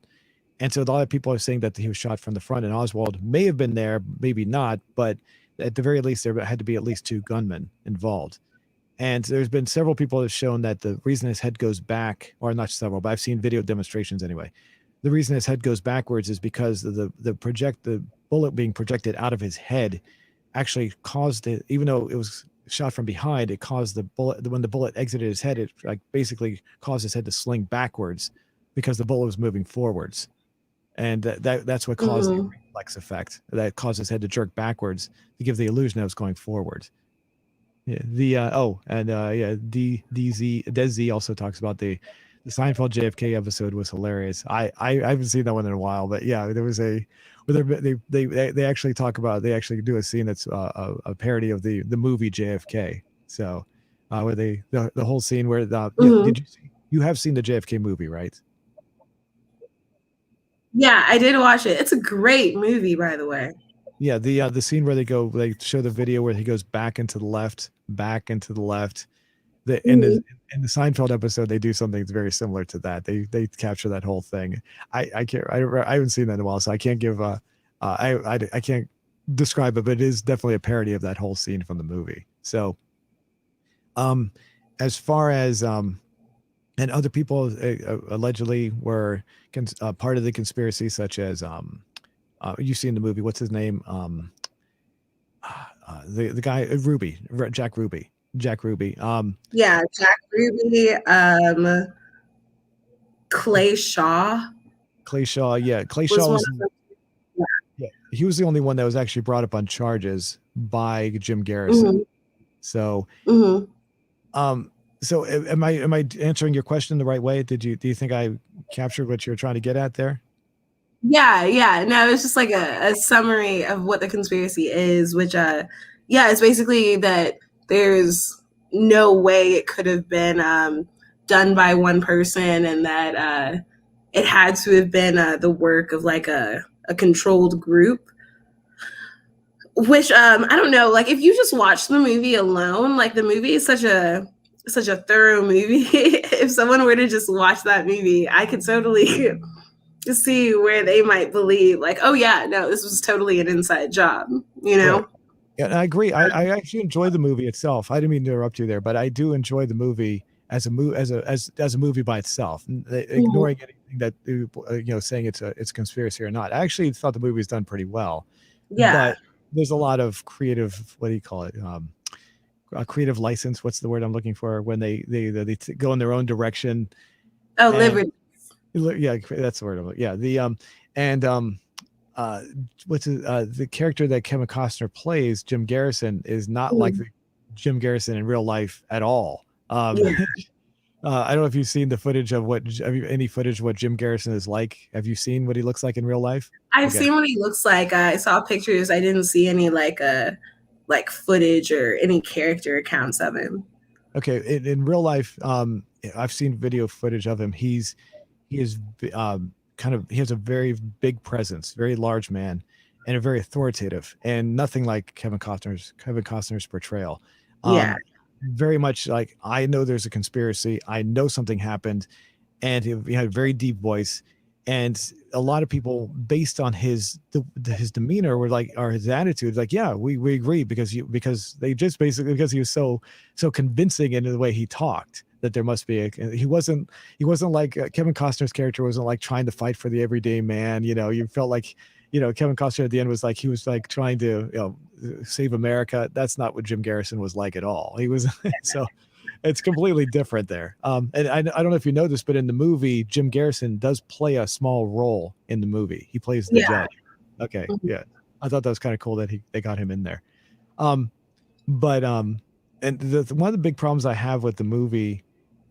And so a lot of people are saying that he was shot from the front, and Oswald may have been there, maybe not, but at the very least, there had to be at least two gunmen involved. And there's been several people that have shown that the reason his head goes back, or not several, but I've seen video demonstrations anyway. The reason his head goes backwards is because the bullet being projected out of his head actually caused it, even though it was shot from behind, it caused the bullet, when the bullet exited his head, it like basically caused his head to sling backwards because the bullet was moving forwards. And that's what caused the Mhm. reflex effect that caused his head to jerk backwards to give the illusion that it was going forward. Yeah, yeah, DZ also talks about the Seinfeld JFK episode was hilarious. I haven't seen that one in a while, but yeah, there was a where they actually talk about, they actually do a scene that's a parody of the movie JFK. So where the whole scene where yeah, Mhm. did you see, you have seen the JFK movie, right? Yeah, I did watch it. It's a great movie, by the way. Yeah, the scene where they show the video where he goes back into the left, back into the left. The Mhm. in the Seinfeld episode, they do something that's very similar to that. They capture that whole thing. I can't, I haven't seen that in a while, so I can't give I can't describe it, but it is definitely a parody of that whole scene from the movie. So um as far as and other people allegedly were part of the conspiracy, such as you've seen the movie, what's his name, the guy Ruby, Jack Ruby. Yeah, Jack Ruby, Clay Shaw Clay Shaw, yeah, Clay Shaw was one was, of the. yeah, he was the only one that was actually brought up on charges by Jim Garrison. Mhm. So, Mhm. um, so am I answering your question the right way? Do you think I captured what you're trying to get at there? Yeah, yeah. No, it's just like a summary of what the conspiracy is, which yeah, it's basically that there's no way it could have been done by one person, and that it had to have been the work of like a controlled group. Which I don't know, like if you just watch the movie alone, like the movie is such a thorough movie. If someone were to just watch that movie, I could totally to see where they might believe, like, oh yeah, no, this was totally an inside job, you Right. know? Yeah, and I agree. I actually enjoy the movie itself. I didn't mean to interrupt you there, but I do enjoy the movie as a as a movie by itself, Mhm. ignoring anything that saying it's a conspiracy or not. I actually thought the movie was done pretty well, Yeah. but there's a lot of creative, what do you call it? Creative license. What's the word I'm looking for? When they go in their own direction, Oh, and Liberty. yeah, that's the word. Yeah, and uh the character that Kevin Costner plays, Jim Garrison, is not like Mhm. the Jim Garrison in real life at all. Yeah. I don't know if you've seen the footage of have you any footage of what Jim Garrison is like. Have you seen what he looks like in real life? I've Okay. seen what he looks like. I saw pictures. I didn't see any like footage or any character accounts of him. Okay. In real life, I've seen video footage of him. He is he has a very big presence, very large man, and a very authoritative, and nothing like Kevin Costner's portrayal. Yeah. Very much like, I know there's a conspiracy, I know something happened, and he had a very deep voice. And a lot of people, based on his demeanor, were like, or his attitude, like, yeah, we agree, because they just basically, because he was so convincing in the way he talked, that there must be he wasn't like Kevin Costner's character wasn't like trying to fight for the everyday man. You felt like, Kevin Costner at the end was like, he was like trying to, save America. That's not what Jim Garrison was like at all. He was so it's completely different there. And I don't know if you know this, but in the movie, Jim Garrison does play a small role in the movie. He plays the Yeah. judge. Okay, Mhm. yeah, I thought that was kind of cool that they got him in there. Um, but and one of the big problems I have with the movie,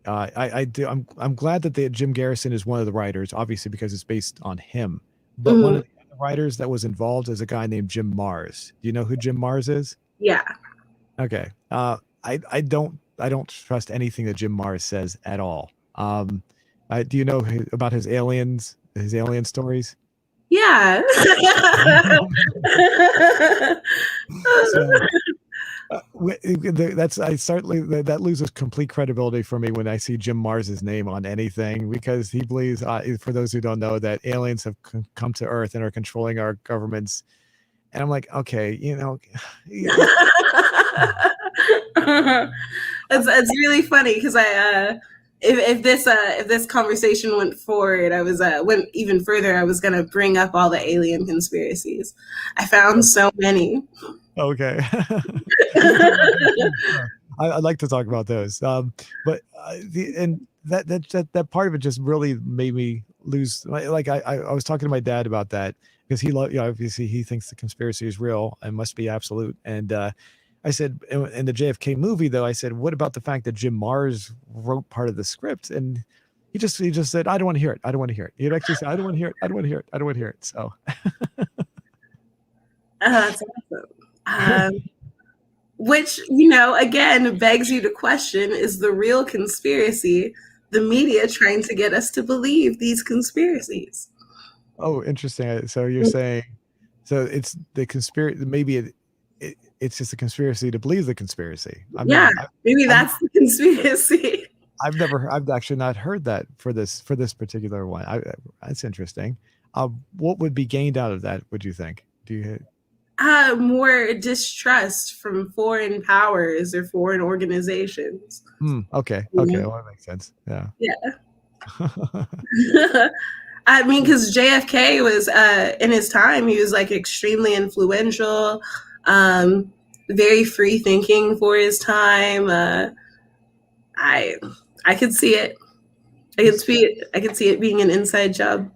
I'm glad that Jim Garrison is one of the writers, obviously because it's based on him. But one Mhm. of the writers that was involved is a guy named Jim Mars. Do you know who Jim Mars is? Yeah. Okay. I don't trust anything that Jim Mars says at all. Do you know about his alien stories? Yeah. So that's I certainly that loses complete credibility for me when I see Jim Mars's name on anything, because he believes, for those who don't know, that aliens have come to Earth and are controlling our governments. And I'm like, okay, It's really funny because if this conversation went forward, I was went even further. I was gonna bring up all the alien conspiracies. I found so many. okay. I'd like to talk about those. But that part of it just really made me lose. I was talking to my dad about that, because obviously he thinks the conspiracy is real and must be absolute. And I said, in the JFK movie, though, I said, what about the fact that Jim Mars wrote part of the script? And he just said, I don't want to hear it. I don't want to hear it. He'd actually say, I don't want to hear it. I don't want to hear it. I don't want to hear it. So That's awesome. Which, again, begs you to question, is the real conspiracy the media trying to get us to believe these conspiracies? Oh, interesting. So you're saying, so it's the conspiracy, maybe it's just a conspiracy to believe the conspiracy. Maybe that's the conspiracy. I've actually not heard that for this particular one. That's interesting. What would be gained out of that, would you think? Do you? More distrust from foreign powers or foreign organizations. Okay. Okay. Well, that makes sense. Yeah. Yeah. I mean, because JFK was, in his time, he was like extremely influential, very free thinking for his time. I could see it. I could see it being an inside job.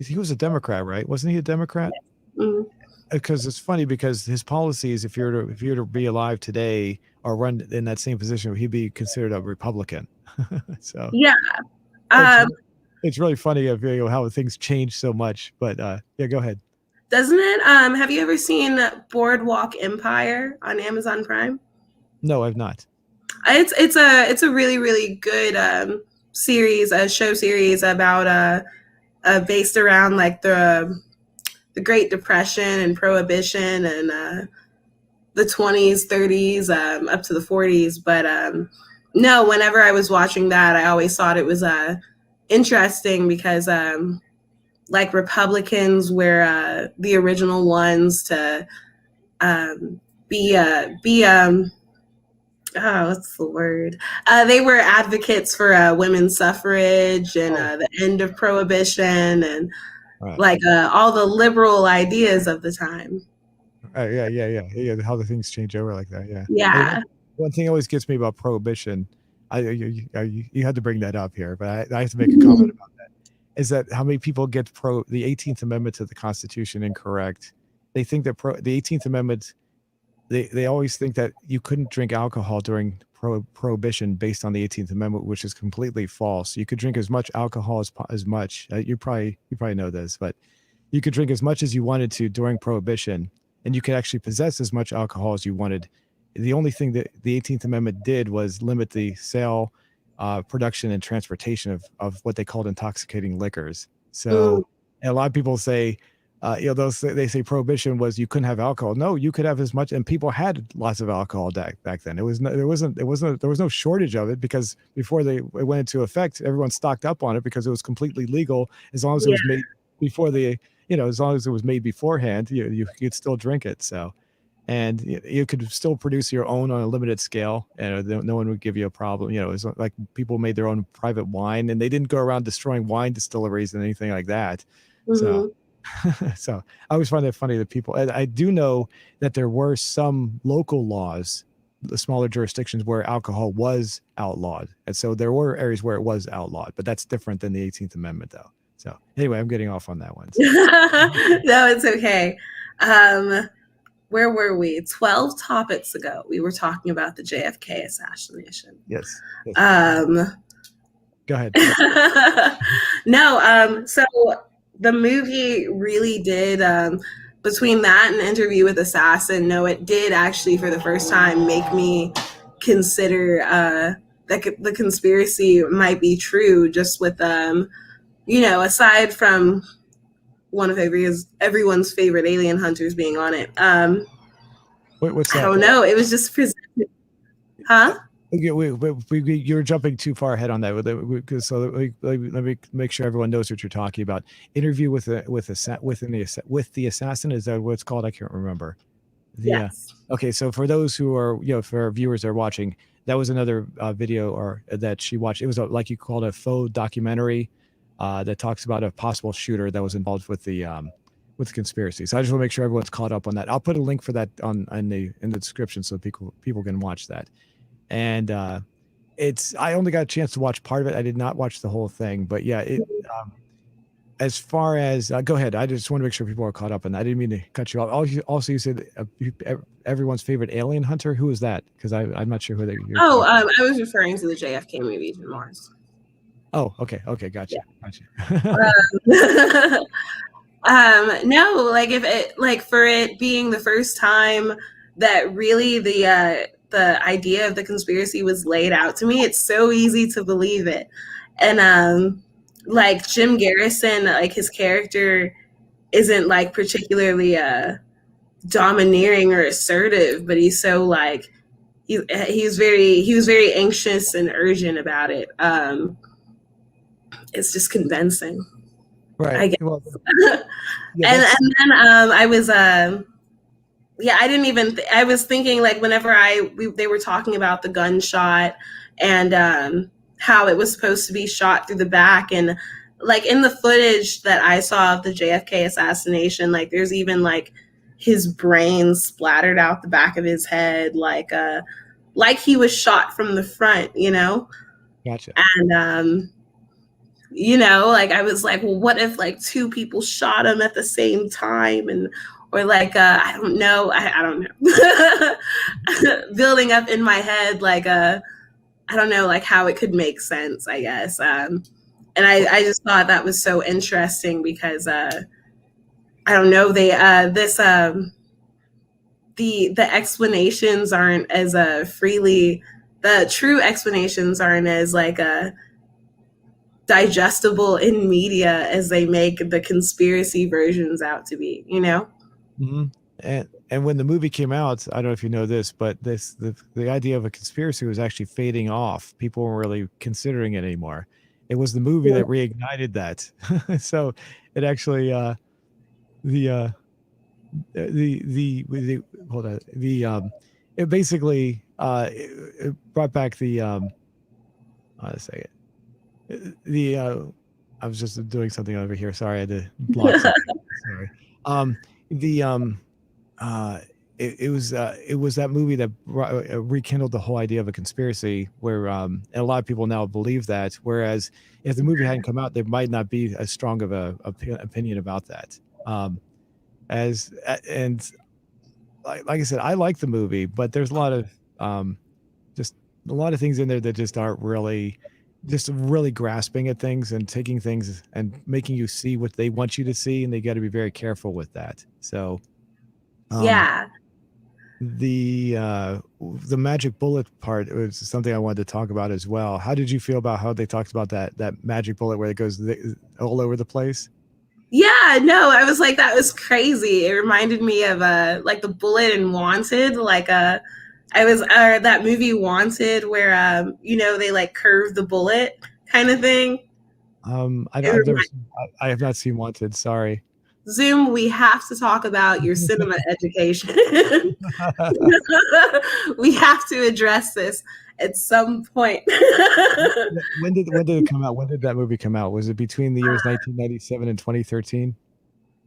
He was a Democrat, right? Wasn't he a Democrat? Mm-hmm. Because it's funny, because his policies, if you're to be alive today or run in that same position, he'd be considered a Republican. So yeah, it's really funny of how things change so much. But yeah, go ahead. Doesn't it? Have you ever seen Boardwalk Empire on Amazon Prime? No, I've not. It's a really, really good series, a show series about based around like the Great Depression and Prohibition and the 20s, 30s, up to the 40s. But no, whenever I was watching that, I always thought it was interesting because like Republicans were the original ones to be what's the word? They were advocates for women's suffrage and the end of prohibition and like all the liberal ideas of the time. Yeah. How the things change over like that. Yeah. Yeah. One thing always gets me about prohibition, you had to bring that up here, but I have to make a comment about that. Is that how many people get the 18th Amendment to the Constitution incorrect? They think that the 18th Amendment, they always think that you couldn't drink alcohol during prohibition based on the 18th Amendment, which is completely false. You could drink as much alcohol as much. You probably know this, but you could drink as much as you wanted to during prohibition, and you could actually possess as much alcohol as you wanted. The only thing that the 18th Amendment did was limit the sale, production, and transportation of what they called intoxicating liquors. So a lot of people say, they say prohibition was you couldn't have alcohol. No, you could have as much, and people had lots of alcohol back then. There was no shortage of it, because before it went into effect, everyone stocked up on it because it was completely legal. As long as it was made before as long as it was made beforehand, you could still drink it. So, and you could still produce your own on a limited scale, and no one would give you a problem. It's like people made their own private wine, and they didn't go around destroying wine distilleries and anything like that. So. So I always find it funny that people, I do know that there were some local laws, the smaller jurisdictions, where alcohol was outlawed. And so there were areas where it was outlawed, but that's different than the 18th Amendment, though. So anyway, I'm getting off on that one. So. No, it's okay. Where were we? 12 topics ago, we were talking about the JFK assassination. Yes. Go ahead. No, so the movie really did between that and Interview with Assassin, no, it did actually for the first time make me consider that the conspiracy might be true. Just with aside from one of everyone's favorite alien hunters being on it. What's I that? don't know. It was just presented, huh? Okay, you're jumping too far ahead on that. So let me make sure everyone knows what you're talking about. Interview with the assassin. Is that what it's called? I can't remember. Yes. Okay, so for those who are, for our viewers that are watching, that was another video or that she watched. It was like you called a faux documentary that talks about a possible shooter that was involved with the conspiracy. So I just want to make sure everyone's caught up on that. I'll put a link for that in the description so people can watch that. And I only got a chance to watch part of it. I did not watch the whole thing, but yeah, as far as go ahead, I just want to make sure people are caught up on that. I didn't mean to cut you off. Also, you said everyone's favorite alien hunter. Who is that? Because I'm not sure who you're I was referring to the JFK movie, Agent Mars. Oh, okay, gotcha, yeah. No, like if it for it being the first time that really the idea of the conspiracy was laid out to me, it's so easy to believe it. And like Jim Garrison, like his character isn't like particularly domineering or assertive, but he's so like he was very anxious and urgent about it. It's just convincing, right? I guess. Well, yeah, and then I was I didn't even I was thinking like whenever they were talking about the gunshot and how it was supposed to be shot through the back, and like in the footage that I saw of the JFK assassination, like there's even like his brain splattered out the back of his head, like he was shot from the front, Gotcha. And like I was like, well, what if like two people shot him at the same time, or like I don't know, I don't know, building up in my head like I don't know, like how it could make sense, I guess. And I just thought that was so interesting because I don't know, they the explanations aren't as freely, the true explanations aren't as like digestible in media as they make the conspiracy versions out to be, Mm-hmm. And when the movie came out, I don't know if you know this, but the idea of a conspiracy was actually fading off. People weren't really considering it anymore. It was the movie that reignited that. So it actually it basically it brought back the let's say it. I was just doing something over here. Sorry, I had to block something. Sorry. It was that movie that rekindled the whole idea of a conspiracy, where and a lot of people now believe that. Whereas if the movie hadn't come out, there might not be as strong of a opinion about that. And like I said, I like the movie, but there's a lot of just a lot of things in there that just aren't really grasping at things and taking things and making you see what they want you to see, and they got to be very careful with that. So the magic bullet part was something I wanted to talk about as well. How did you feel about how they talked about that magic bullet where it goes all over the place? Yeah, no, I was like, that was crazy. It reminded me of like the bullet in Wanted, like that movie Wanted where they like curve the bullet kind of thing. I have not seen Wanted. Sorry. Zoom, we have to talk about your cinema education. We have to address this at some point. When did it come out? When did that movie come out? Was it between the years 1997 and 2013?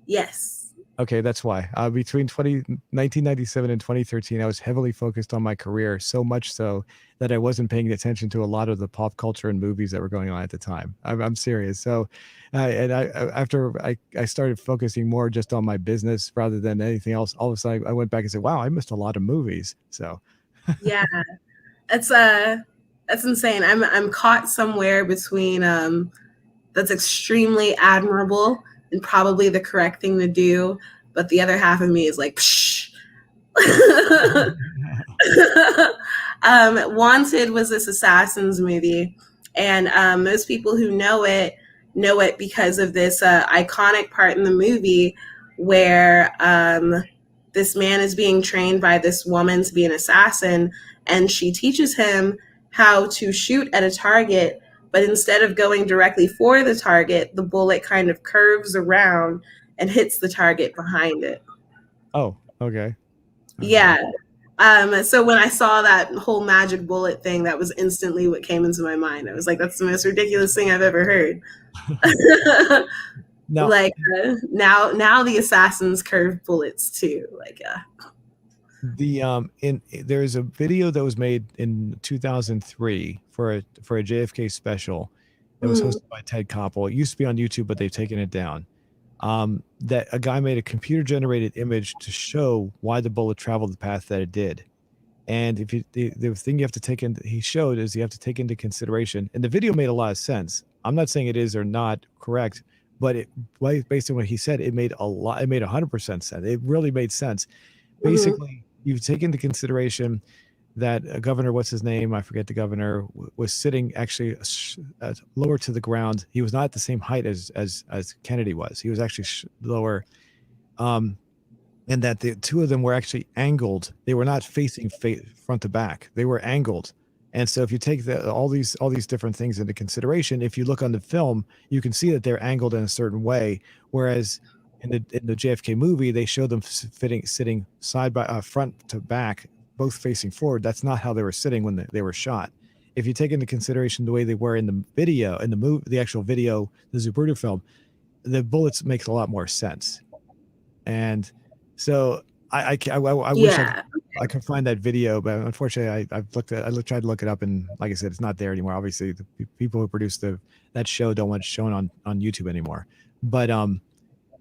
Yes. Okay, that's why. Between 1997 and 2013, I was heavily focused on my career, so much so that I wasn't paying attention to a lot of the pop culture and movies that were going on at the time. I'm serious. So, after I started focusing more just on my business rather than anything else, all of a sudden I went back and said, "Wow, I missed a lot of movies." So, yeah, that's insane. I'm caught somewhere between that's extremely admirable and probably the correct thing to do, but the other half of me is like, psh. Wanted was this assassins movie, and most people who know it because of this iconic part in the movie where this man is being trained by this woman to be an assassin, and she teaches him how to shoot at a target, but instead of going directly for the target, the bullet kind of curves around and hits the target behind it. Oh, okay. Yeah. So when I saw that whole magic bullet thing, that was instantly what came into my mind. I was like, that's the most ridiculous thing I've ever heard. Now, like now the assassins curve bullets too. Like there's a video that was made in 2003 for a JFK special that was hosted by Ted Koppel. It used to be on YouTube, but they've taken it down. That a guy made a computer generated image to show why the bullet traveled the path that it did. And if you, the thing you have to take in, he showed is you have to take into consideration, and the video made a lot of sense. I'm not saying it is or not correct, but based on what he said, it made 100% sense. It really made sense. Basically, you take into consideration that governor, what's his name? I forget the governor, was sitting actually lower to the ground. He was not at the same height as Kennedy was. He was actually lower. And that the two of them were actually angled. They were not facing front to back. They were angled. And so if you take all these different things into consideration, if you look on the film, you can see that they're angled in a certain way. Whereas in the JFK movie, they showed them sitting side by front to back, both facing forward. That's not how they were sitting when they were shot. If you take into consideration the way they were in the video, in the movie, the actual video, the Zapruder film, the bullets make a lot more sense. And so I wish I could find that video, but unfortunately I tried to look it up, and like I said, it's not there anymore. Obviously, the people who produced that show don't want it shown on YouTube anymore. But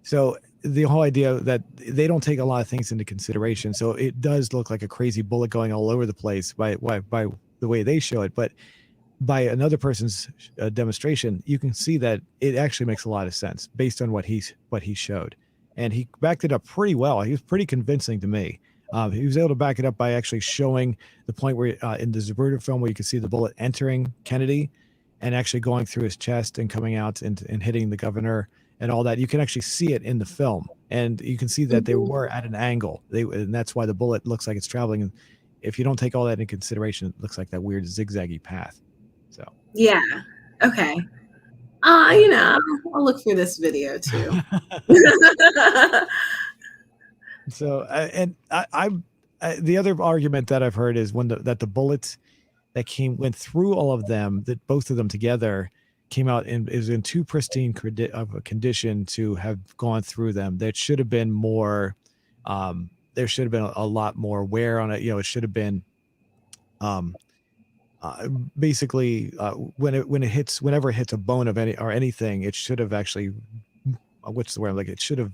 so the whole idea that they don't take a lot of things into consideration, so it does look like a crazy bullet going all over the place by the way they show it, but by another person's demonstration, you can see that it actually makes a lot of sense based on what he showed. And he backed it up pretty well. He was pretty convincing to me. He was able to back it up by actually showing the point where in the Zapruder film where you can see the bullet entering Kennedy and actually going through his chest and coming out and hitting the governor and all that. You can actually see it in the film, and you can see that they were at an angle. And that's why the bullet looks like it's traveling. And if you don't take all that into consideration, it looks like that weird zigzaggy path. So yeah, okay. I'll look for this video too. So, and the other argument that I've heard is that the bullets that went through all of them, that both of them together came out is in too pristine of a condition to have gone through them. There should have been more. There should have been a lot more wear on it. It should have been. Basically, whenever it hits a bone of anything, it should have actually, what's the word? Like it should have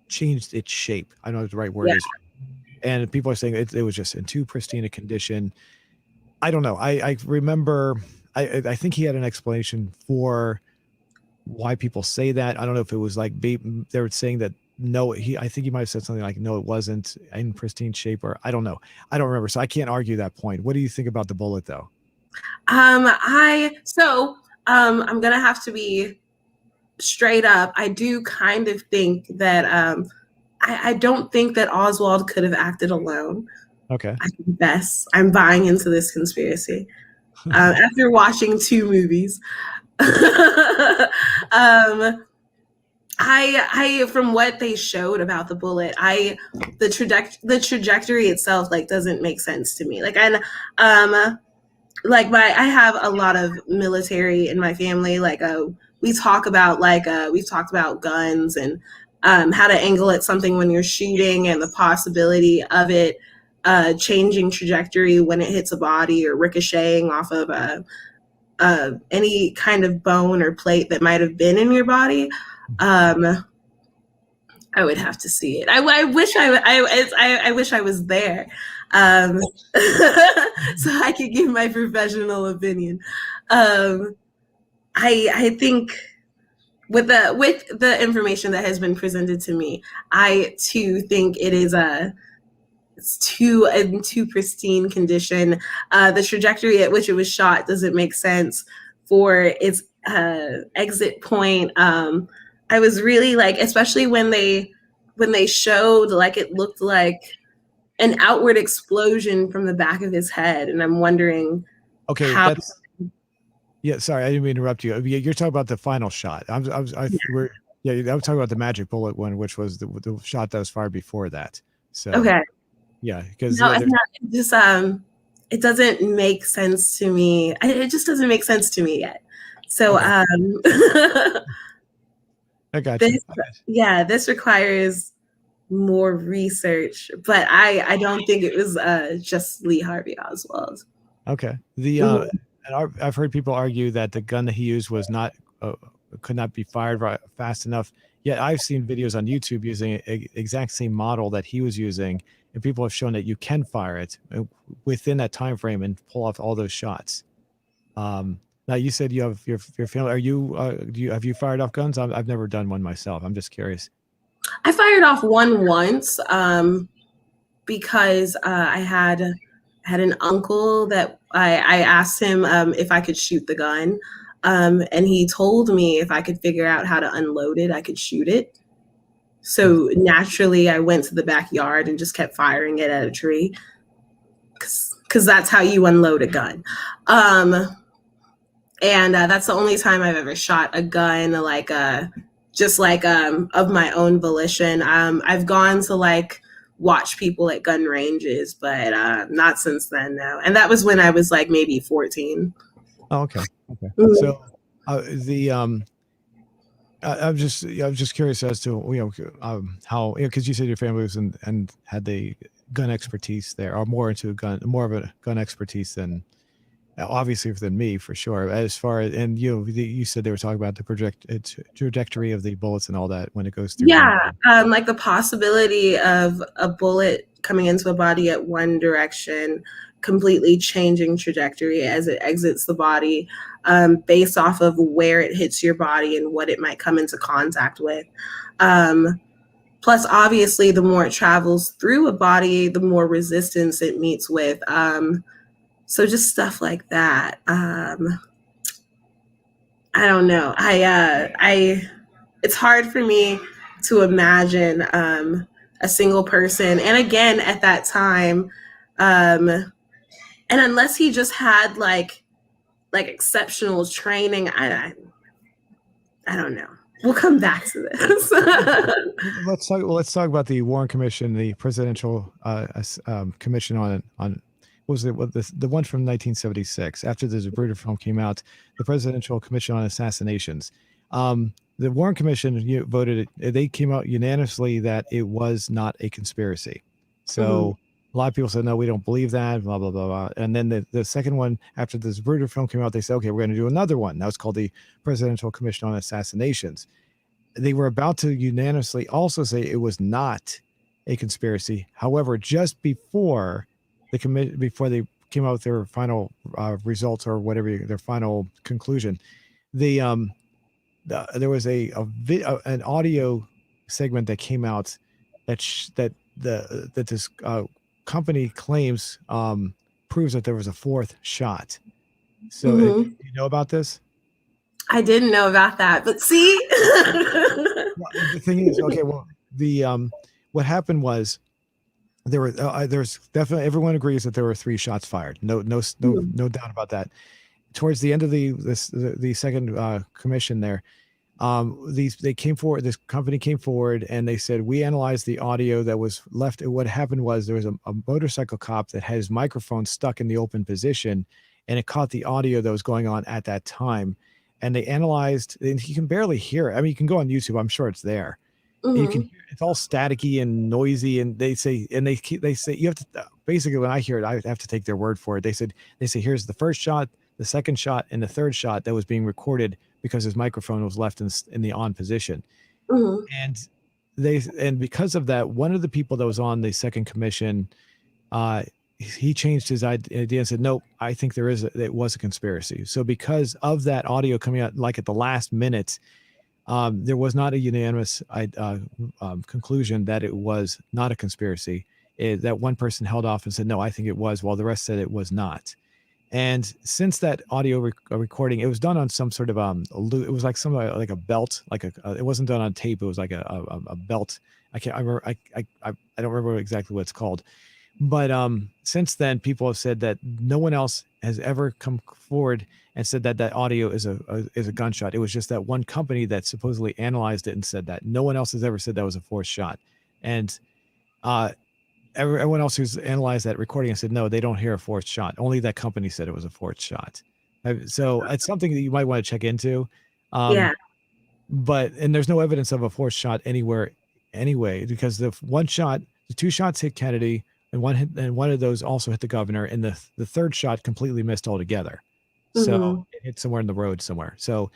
changed its shape. I don't know what the right word is. And people are saying it was just in too pristine a condition. I don't know. I remember, I think he had an explanation for why people say that. I don't know if it was like they were saying that no, I think he might have said something like, no, it wasn't in pristine shape, or I don't know. I don't remember. So I can't argue that point. What do you think about the bullet though? I'm going to have to be straight up. I do kind of think that, I don't think that Oswald could have acted alone. Okay. I confess, I'm buying into this conspiracy. After watching 2 movies. I from what they showed about the bullet, the trajectory itself like doesn't make sense to me. Like, and I have a lot of military in my family. Like we've talked about guns and how to angle at something when you're shooting and the possibility of it changing trajectory when it hits a body or ricocheting off of any kind of bone or plate that might have been in your body. I would have to see it. I wish I wish I was there, so I could give my professional opinion. I think with the information that has been presented to me, I too think it is it's too in too pristine condition. The trajectory at which it was shot doesn't make sense for its exit point. I was really like, especially when they showed like it looked like an outward explosion from the back of his head, and I'm wondering Okay, how. that's yeah. Sorry, I didn't mean to interrupt you. You're talking about the final shot. I was we're yeah. I was talking about the magic bullet one, which was the shot that was fired before that. So Okay, yeah, because no, yeah, it's not. It just it doesn't make sense to me. It just doesn't make sense to me yet. So okay. I got you. this, yeah, this requires more research, but I don't think it was just Lee Harvey Oswald. Okay. The Mhm. and I've heard people argue that the gun that he used was not could not be fired fast enough. Yet I've seen videos on YouTube using exact same model that he was using, and people have shown that you can fire it within that time frame and pull off all those shots. Now you said you have your family. Are you have you fired off guns? I've never done one myself. I'm just curious. I fired off one once because I had an uncle that I asked him if I could shoot the gun. And he told me if I could figure out how to unload it, I could shoot it. So naturally, I went to the backyard and just kept firing it at a tree because that's how you unload a gun. And that's the only time I've ever shot a gun, like just like of my own volition. I've gone to like watch people at gun ranges, but not since then. No, and that was when I was like maybe 14. Oh, okay. Okay. Mhm. So the I'm just curious as to how because you said your family was and had the gun expertise there, or more of a gun expertise than obviously than me for sure. As far as and you said they were talking about the trajectory of the bullets and all that when it goes through. Yeah, like the possibility of a bullet coming into a body at one direction, completely changing trajectory as it exits the body, based off of where it hits your body and what it might come into contact with. Plus, obviously, the more it travels through a body, the more resistance it meets with. So just stuff like that. I don't know. It's hard for me to imagine a single person. And again, at that time, and unless he just had like exceptional training, I don't know. We'll come back to this. Let's talk about the Warren Commission, the presidential commission on what was it? What the one from 1976 after the Zapruder film came out, the Presidential Commission on Assassinations. The Warren Commission voted. They came out unanimously that it was not a conspiracy. So a lot of people said no, we don't believe that. Blah blah blah blah. And then the second one after the Zapruder film came out, they said okay, we're going to do another one. That was called the Presidential Commission on Assassinations. They were about to unanimously also say it was not a conspiracy. However, just before they came out with their final results or whatever their final conclusion, there was an audio segment that came out that this company claims proves that there was a fourth shot. So you know about this? I didn't know about that, but see, Well, the thing is, okay, well, the what happened was there's definitely everyone agrees that there were 3 shots fired. No doubt about that. Towards the end of the second commission there, they came forward. This company came forward and they said we analyzed the audio that was left. What happened was there was a motorcycle cop that had his microphone stuck in the open position, and it caught the audio that was going on at that time. And they analyzed, and you can barely hear it. I mean, you can go on YouTube. I'm sure it's there. You can hear it's all staticky and noisy, and they say you have to basically when I hear it, I have to take their word for it. They say here's the first shot, the second shot, and the third shot that was being recorded because his microphone was left in the on position. And because of that, one of the people that was on the second commission, he changed his idea and said, nope, I think it was a conspiracy. So because of that audio coming out like at the last minute, there was not a unanimous conclusion that it was not a conspiracy. That one person held off and said, no, I think it was, while the rest said it was not. And since that audio recording, it was done on some sort of it was like some like a belt, like it wasn't done on tape. It was like a belt. I can't. I remember. I don't remember exactly what it's called. But since then, people have said that no one else has ever come forward and said that that audio is a gunshot. It was just that one company that supposedly analyzed it and said that. No one else has ever said that was a forced shot. And everyone else who's analyzed that recording and said no, they don't hear a forced shot. Only that company said it was a forced shot. So it's something that you might want to check into. Yeah. But there's no evidence of a forced shot anywhere anyway, because the two shots hit Kennedy, and one of those also hit the governor, and the third shot completely missed altogether. So it hit somewhere in the road somewhere. So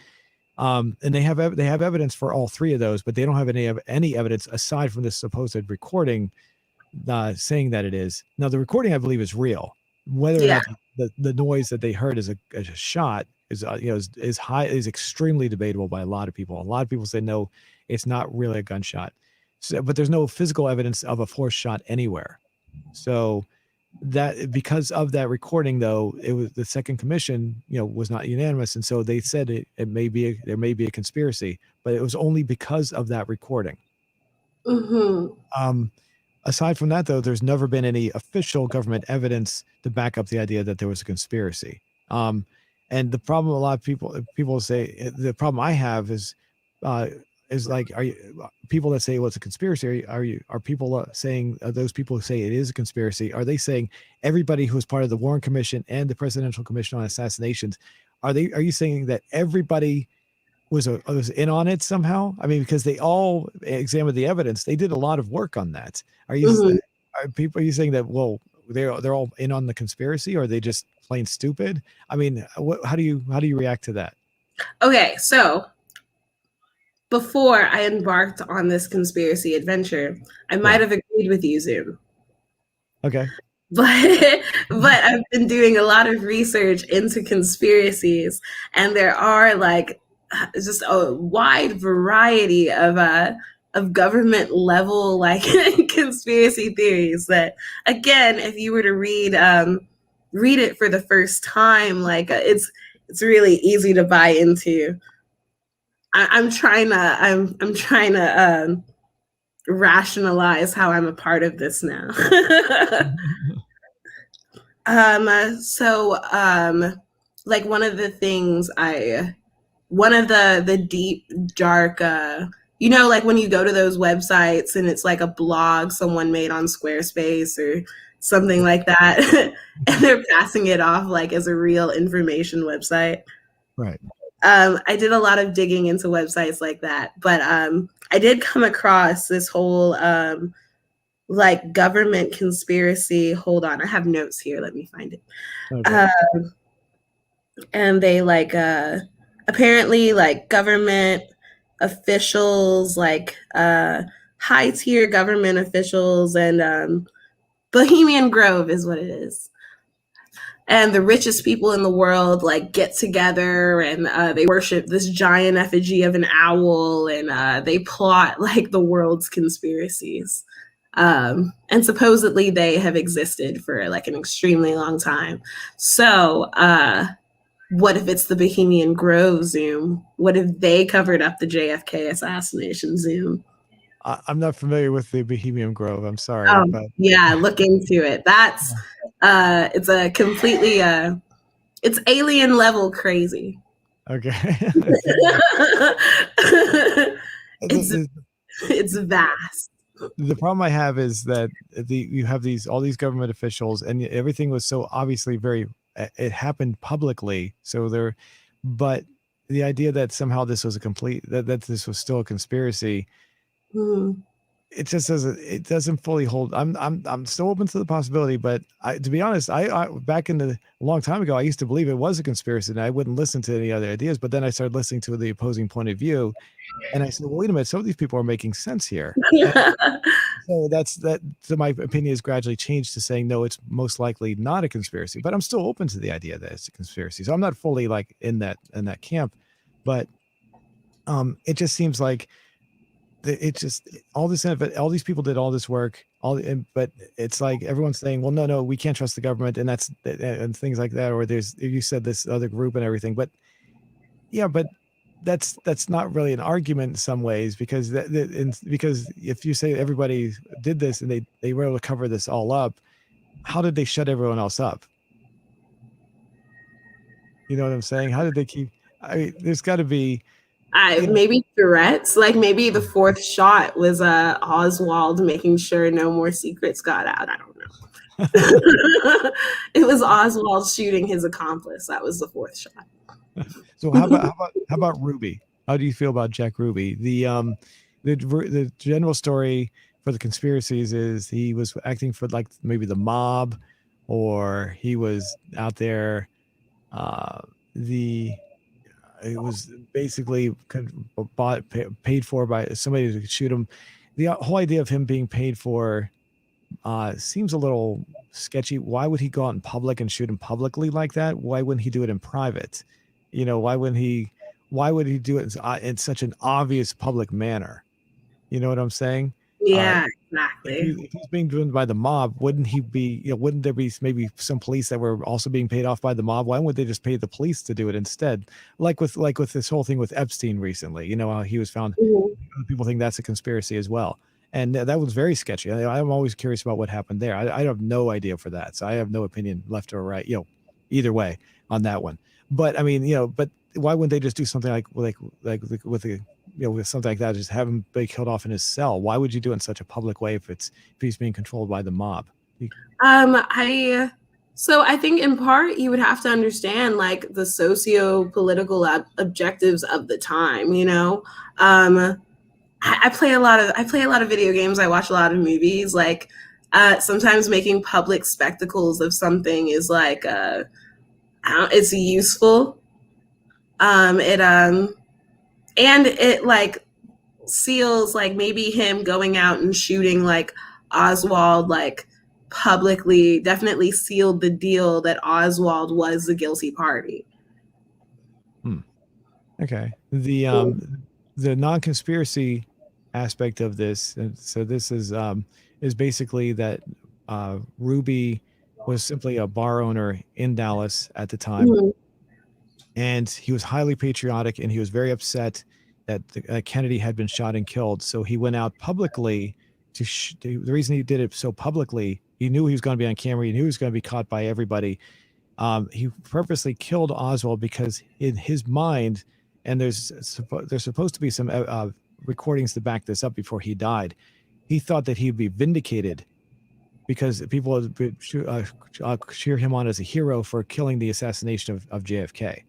and they have evidence for all three of those, but they don't have any evidence aside from this supposed recording saying that it is. Now the recording, I believe, is real. Whether or not the noise that they heard is a shot is is extremely debatable by a lot of people. A lot of people say no, it's not really a gunshot. So, but there's no physical evidence of a forced shot anywhere. So that because of that recording, though, it was the second commission, was not unanimous, and so they said there may be a conspiracy, but it was only because of that recording. Aside from that, though, there's never been any official government evidence to back up the idea that there was a conspiracy. And the problem, a lot of people say, the problem I have is like, are you people that say, well, it's a conspiracy? Are people saying, those people who say it is a conspiracy, are they saying everybody who was part of the Warren Commission and the Presidential Commission on Assassinations, are you saying that everybody was in on it somehow? I mean, because they all examined the evidence, they did a lot of work on that. Are you saying that, well, they're all in on the conspiracy, or are they just plain stupid? I mean, how do you react to that? Okay, so before I embarked on this conspiracy adventure, I might have agreed with you, Zoom. Okay. But I've been doing a lot of research into conspiracies, and there are like just a wide variety of government level like conspiracy theories that, again, if you were to read it for the first time, like it's really easy to buy into. I'm trying to rationalize how I'm a part of this now. Like one of the things one of the deep, dark, like when you go to those websites and it's like a blog someone made on Squarespace or something like that, and they're passing it off like as a real information website. Right. I did a lot of digging into websites like that, but I did come across this whole like government conspiracy. Hold on, I have notes here. Let me find it. Okay. And they like apparently like government officials, like high tier government officials, and Bohemian Grove is what it is. And the richest people in the world like get together and they worship this giant effigy of an owl, and they plot like the world's conspiracies. And supposedly they have existed for like an extremely long time. So what if it's the Bohemian Grove Zoom? What if they covered up the JFK assassination Zoom? I'm not familiar with the Bohemian Grove. I'm sorry. But yeah, look into it. That's it's a completely it's alien level crazy. Okay. It's vast. The problem I have is that you have all these government officials, and everything was so obviously it happened publicly. So but the idea that somehow this was that this was still a conspiracy, it just doesn't fully hold. I'm still open to the possibility, but to be honest, I back in a long time ago, I used to believe it was a conspiracy and I wouldn't listen to any other ideas. But then I started listening to the opposing point of view, and I said, well, wait a minute, some of these people are making sense here. So so my opinion has gradually changed to saying, no, it's most likely not a conspiracy, but I'm still open to the idea that it's a conspiracy. So I'm not fully like in that camp, but It just seems like it just all this all these people did all this work, but it's like everyone's saying, well, no, we can't trust the government, and that's and things like that. Or there's, you said, this other group and everything, but yeah, but that's not really an argument in some ways, because because if you say everybody did this and they were able to cover this all up, how did they shut everyone else up? You know what I'm saying? How did they keep? I mean, there's got to be, you know. Maybe threats. Like maybe the fourth shot was Oswald making sure no more secrets got out. I don't know. It was Oswald shooting his accomplice. That was the fourth shot. So how about Ruby? How do you feel about Jack Ruby? The general story for the conspiracies is he was acting for like maybe the mob, or he was out there. The It was basically paid for by somebody to shoot him. The whole idea of him being paid for seems a little sketchy. Why would he go out in public and shoot him publicly like that? Why wouldn't he do it in private? You know, why would he do it in such an obvious public manner? You know what I'm saying? Yeah, exactly. If he's being driven by the mob, wouldn't he be, wouldn't there be maybe some police that were also being paid off by the mob? Why would they just pay the police to do it instead? Like with this whole thing with Epstein recently, how he was found. Mm-hmm. People think that's a conspiracy as well. And that was very sketchy. I'm always curious about what happened there. I have no idea for that. So I have no opinion left or right, either way on that one. But I mean, but why wouldn't they just do something like with a, with something like that, just have him be killed off in his cell? Why would you do it in such a public way if he's being controlled by the mob? So I think in part you would have to understand like the socio-political objectives of the time, I play a lot of video games. I watch a lot of movies. Like sometimes making public spectacles of something is like it's useful. And it like seals like maybe him going out and shooting like Oswald like publicly definitely sealed the deal that Oswald was the guilty party. Okay. The non-conspiracy aspect of this, so this is basically that Ruby was simply a bar owner in Dallas at the time. Mm-hmm. And he was highly patriotic, and he was very upset that Kennedy had been shot and killed. So he went out publicly the reason he did it so publicly, he knew he was going to be on camera. He knew he was going to be caught by everybody. He purposely killed Oswald because in his mind, and there's supposed to be some recordings to back this up before he died, he thought that he'd be vindicated because people would cheer him on as a hero for killing the assassination of JFK.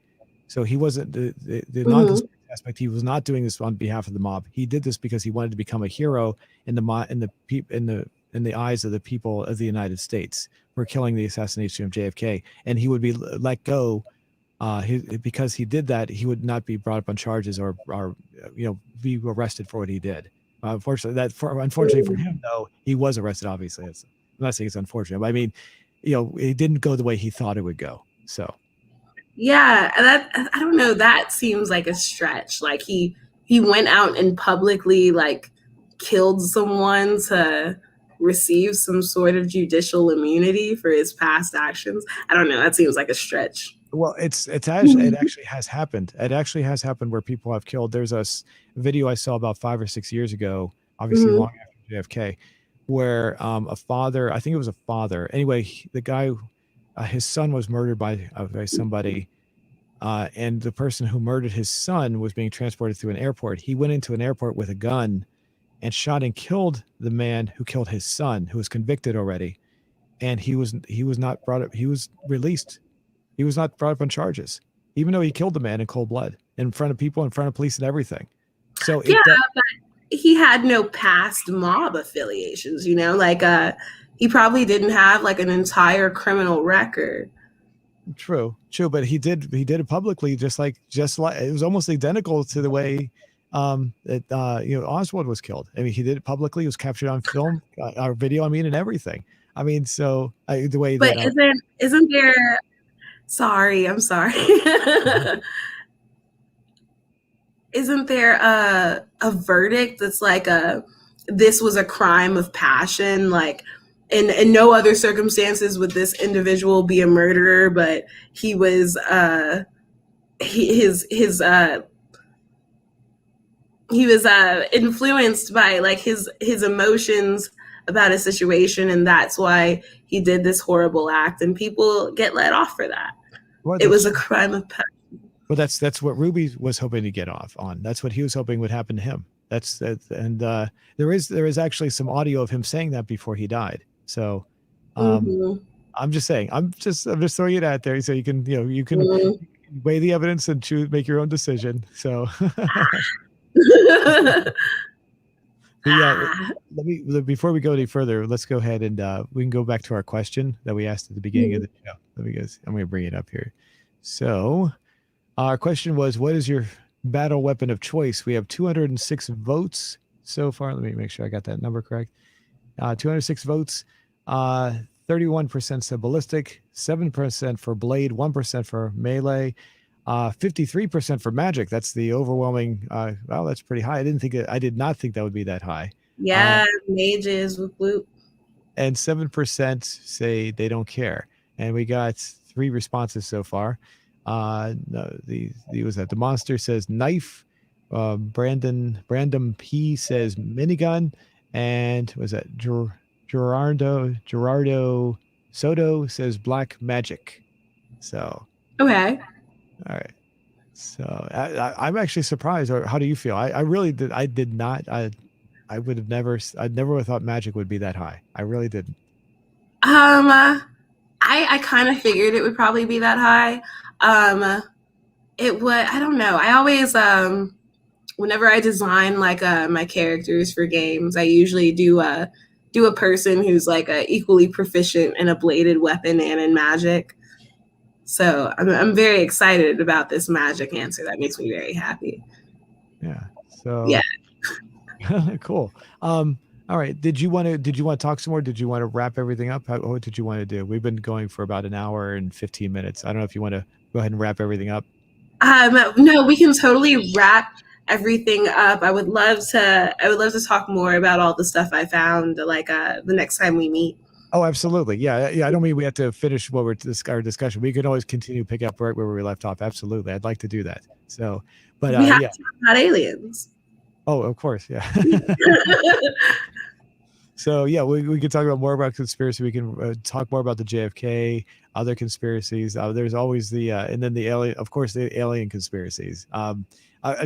So he wasn't the mm-hmm. non-conspiracy aspect. He was not doing this on behalf of the mob. He did this because he wanted to become a hero in the eyes of the people of the United States for killing the assassination of JFK. And he would be let go because he did that. He would not be brought up on charges or be arrested for what he did. Unfortunately for him, though, he was arrested. Obviously, I'm not saying it's unfortunate, but I mean, it didn't go the way he thought it would go. So. Yeah, I don't know. That seems like a stretch. Like he went out and publicly like killed someone to receive some sort of judicial immunity for his past actions. I don't know. That seems like a stretch. Well, it actually has happened. It actually has happened where people have killed. There's a video I saw about 5 or 6 years ago, obviously mm-hmm. long after JFK, where a father, I think it was a father. Anyway, the guy. His son was murdered by somebody, and the person who murdered his son was being transported through an airport. He went into an airport with a gun and shot and killed the man who killed his son, who was convicted already. And he was not brought up. He was released. He was not brought up on charges, even though he killed the man in cold blood in front of people, in front of police and everything. So but he had no past mob affiliations, he probably didn't have like an entire criminal record. True, but he did it publicly, just like it was almost identical to the way Oswald was killed. I mean, he did it publicly. It was captured on film, our video. I mean, and everything. I mean, so the way. But that, isn't there? Sorry, I'm sorry. isn't there a verdict that's like this was a crime of passion, like in no other circumstances would this individual be a murderer, but he was he was influenced by like his emotions about a situation, and that's why he did this horrible act, and people get let off for that. Well, It was a crime of passion. well, that's what Ruby was hoping to get off on. That's what he was hoping would happen to him. That's that, and there is actually some audio of him saying that before he died. So, Mm-hmm. I'm just saying, I'm just throwing it out there so you can you can Mm-hmm. weigh the evidence and choose, make your own decision. So, let me before we go any further, let's go ahead and we can go back to our question that we asked at the beginning of the show. Let me guess. I'm going to bring it up here. So, our question was, what is your battle weapon of choice? We have 206 votes so far. Let me make sure I got that number correct. 206 votes. 31% said ballistic, 7% for blade, 1% for melee, 53% for magic. That's the overwhelming. Well, that's pretty high. I did not think that would be that high. Yeah, mages, whoop whoop. And 7% say they don't care. And we got 3 responses so far. No, the was that the monster says knife. Brandon P says minigun, and was that Gerardo Soto says black magic. So Okay. all right. So I'm actually surprised. Or how do you feel? I really did. I did not. I would have never. I never would have thought magic would be that high. I really didn't. I kind of figured it would probably be that high. It would. I don't know. I always whenever I design like my characters for games, I usually do a person who's like equally proficient in a bladed weapon and in magic. So I'm very excited about this magic answer. That makes me very happy. Yeah. So Yeah. cool. All right. Did you want to talk some more? Did you want to wrap everything up? What did you want to do? We've been going for about an hour and 15 minutes. I don't know if you want to go ahead and wrap everything up. No, we can totally wrap everything up. I would love to talk more about all the stuff I found like the next time we meet. Oh, absolutely. Yeah. I don't mean we have to finish what we're our discussion. We can always continue pick up right where we left off. Absolutely. I'd like to do that. So, but we have yeah. to talk about aliens. Oh, of course. Yeah. So yeah, we can talk about more about conspiracy. We can talk more about the JFK, other conspiracies. There's always the and then the alien, of course, the alien conspiracies. I'm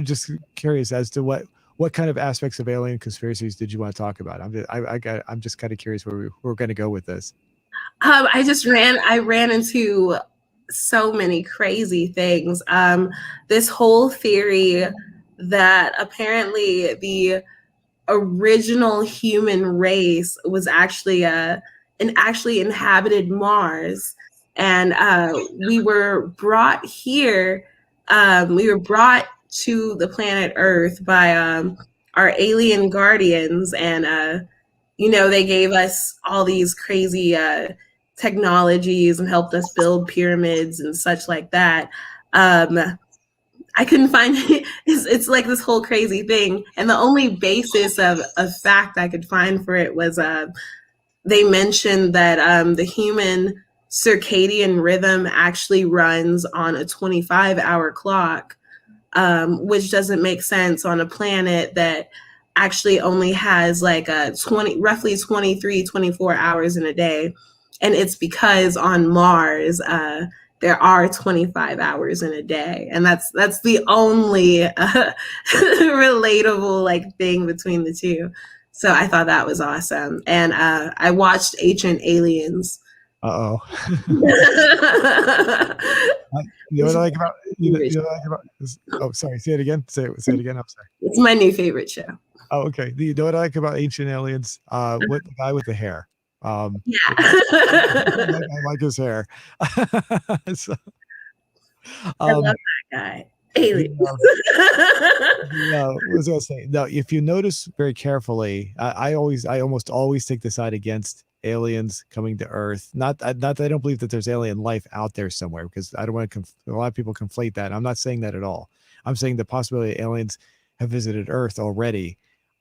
just curious as to what kind of aspects of alien conspiracies did you want to talk about? I'm just kind of curious where we're going to go with this. I ran into so many crazy things. This whole theory that apparently the original human race was actually inhabited Mars, and we were brought here. We were brought to the planet Earth by our alien guardians, and they gave us all these crazy technologies and helped us build pyramids and such like that. I couldn't find it. It's like this whole crazy thing. And the only basis of fact I could find for it was they mentioned that the human circadian rhythm actually runs on a 25-hour clock, which doesn't make sense on a planet that actually only has like roughly 23, 24 hours in a day. And it's because on Mars, there are 25 hours in a day, and that's the only relatable like thing between the two. So I thought that was awesome, and I watched Ancient Aliens. Oh. You know what I like about oh, sorry, say it again. Say it again. I'm sorry. It's my new favorite show. Oh, okay. You know what I like about Ancient Aliens? What the guy with the hair. Yeah. I like his hair. So, I love that guy. Aliens. What was I gonna say? No, if you notice very carefully, I almost always take the side against aliens coming to Earth. Not that I don't believe that there's alien life out there somewhere, because I don't want to. A lot of people conflate that. I'm not saying that at all. I'm saying the possibility aliens have visited Earth already.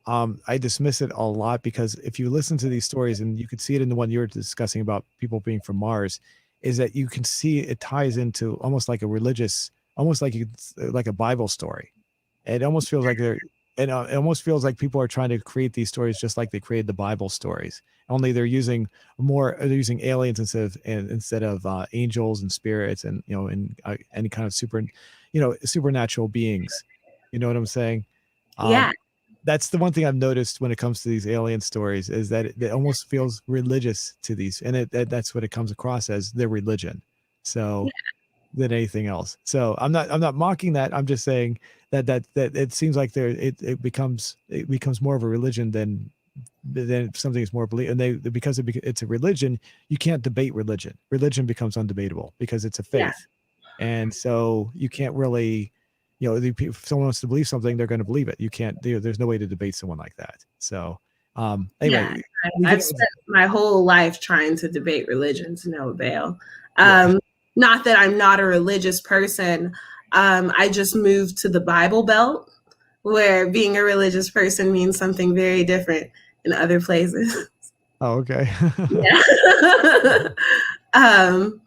I dismiss it a lot because if you listen to these stories, and you could see it in the one you were discussing about people being from Mars, is that you can see it ties into almost like a religious, almost like like a Bible story. It almost feels like they're, it almost feels like people are trying to create these stories just like they created the Bible stories. Only they're using aliens instead of angels and spirits, and and any kind of supernatural beings. You know what I'm saying? Yeah. Um, that's the one thing I've noticed when it comes to these alien stories, is that it almost feels religious to these, and that's what it comes across as, their religion. So than anything else. So I'm not mocking that. I'm just saying that it seems like it becomes more of a religion than something is more believed. And because it's a religion, you can't debate religion. Religion becomes undebatable because it's a Yeah. faith, and so you can't really, if someone wants to believe something, they're going to believe it. You can't. There's no way to debate someone like that. So Yeah. anyway, we I've get spent my whole life trying to debate religion to no avail. yeah. Not that I'm not a religious person. I just moved to the Bible Belt, where being a religious person means something very different in other places. Oh, okay. Yeah. um,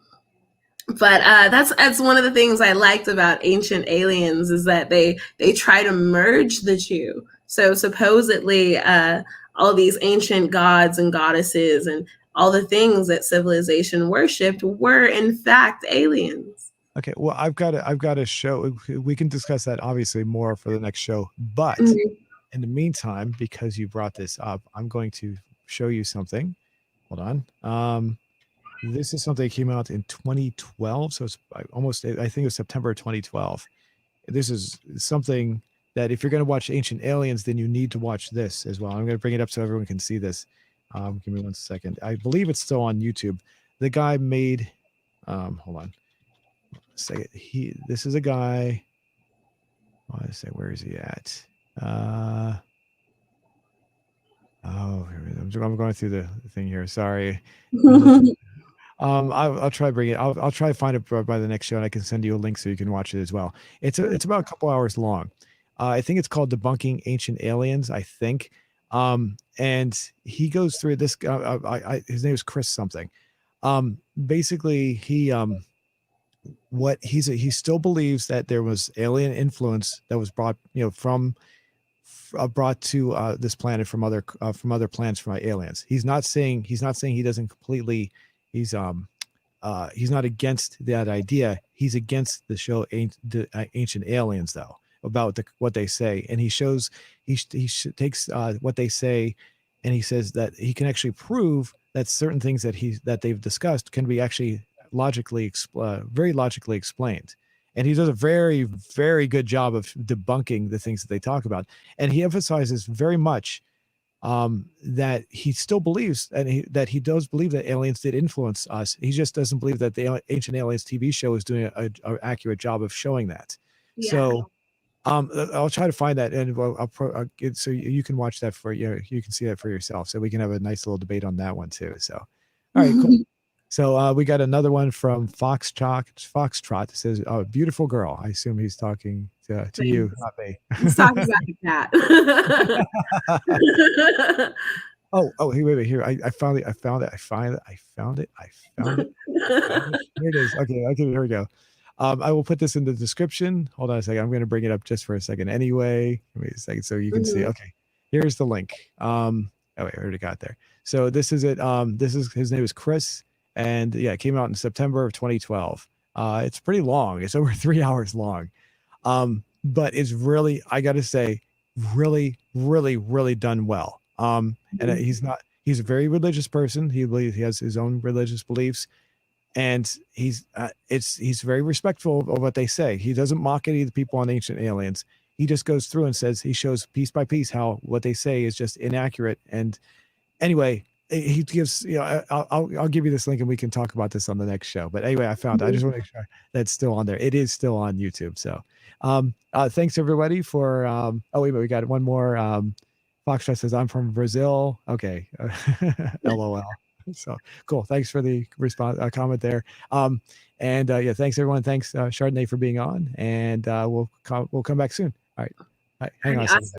but that's one of the things I liked about Ancient Aliens, is that they try to merge the two. So supposedly, all these ancient gods and goddesses and all the things that civilization worshipped were in fact aliens. Okay, well, I've got a show. We can discuss that obviously more for the next show. But Mhm. in the meantime, because you brought this up, I'm going to show you something. Hold on. This is something that came out in 2012, so it's I think it was September 2012. This is something that if you're going to watch Ancient Aliens, then you need to watch this as well. I'm going to bring it up so everyone can see this. Give me 1 second. I believe it's still on YouTube. The guy made. Hold on. Second. This is a guy. I want to say, where is he at? Oh, I'm going through the thing here. Sorry. I'll try to bring it. I'll try to find it by the next show, and I can send you a link so you can watch it as well. It's about a couple hours long. I think it's called Debunking Ancient Aliens. I think, and he goes through this. His name is Chris something. Basically, he still believes that there was alien influence that was brought brought to this planet from other planets from aliens. He's not saying he doesn't completely. He's not against that idea. He's against the show Ancient Aliens, though, about what they say, and he takes what they say, and he says that he can actually prove that certain things that they've discussed can be actually very logically explained. And he does a very, very good job of debunking the things that they talk about. And he emphasizes very much that he still believes, and that he does believe that aliens did influence us. He just doesn't believe that the Ancient Aliens TV show is doing a accurate job of showing that. Yeah. So I'll try to find that, and I'll get, so you can watch that you can see that for yourself. So we can have a nice little debate on that one too. So, all right, cool. So we got another one from Foxtrot. It says, "Oh, beautiful girl." I assume he's talking to you, not me. He's talking about that. Oh, hey, wait, here. I found it. I found it. Here it is. Okay, here we go. I will put this in the description. Hold on a second. I'm going to bring it up just for a second anyway. Give me a second so you can see. Mhm. Okay, here's the link. Oh wait, I already got there. So this is it. His name is Chris, and yeah, it came out in September of 2012. It's pretty long. It's over 3 hours long. But it's really, I got to say, really, really, really done well. And he's a very religious person. He has his own religious beliefs, and he's very respectful of what they say. He doesn't mock any of the people on Ancient Aliens. He just goes through and he shows piece by piece how what they say is just inaccurate. And anyway, he gives, I'll give you this link and we can talk about this on the next show. But anyway, I just want to make sure that's still on there. It is still on YouTube. So thanks everybody for oh wait, we got one more. Foxtrot says, "I'm from Brazil." Okay. LOL. So cool. Thanks for the response comment there. And yeah, thanks everyone. Thanks Chardonnay for being on, and we'll come back soon. All right. Hang on a second.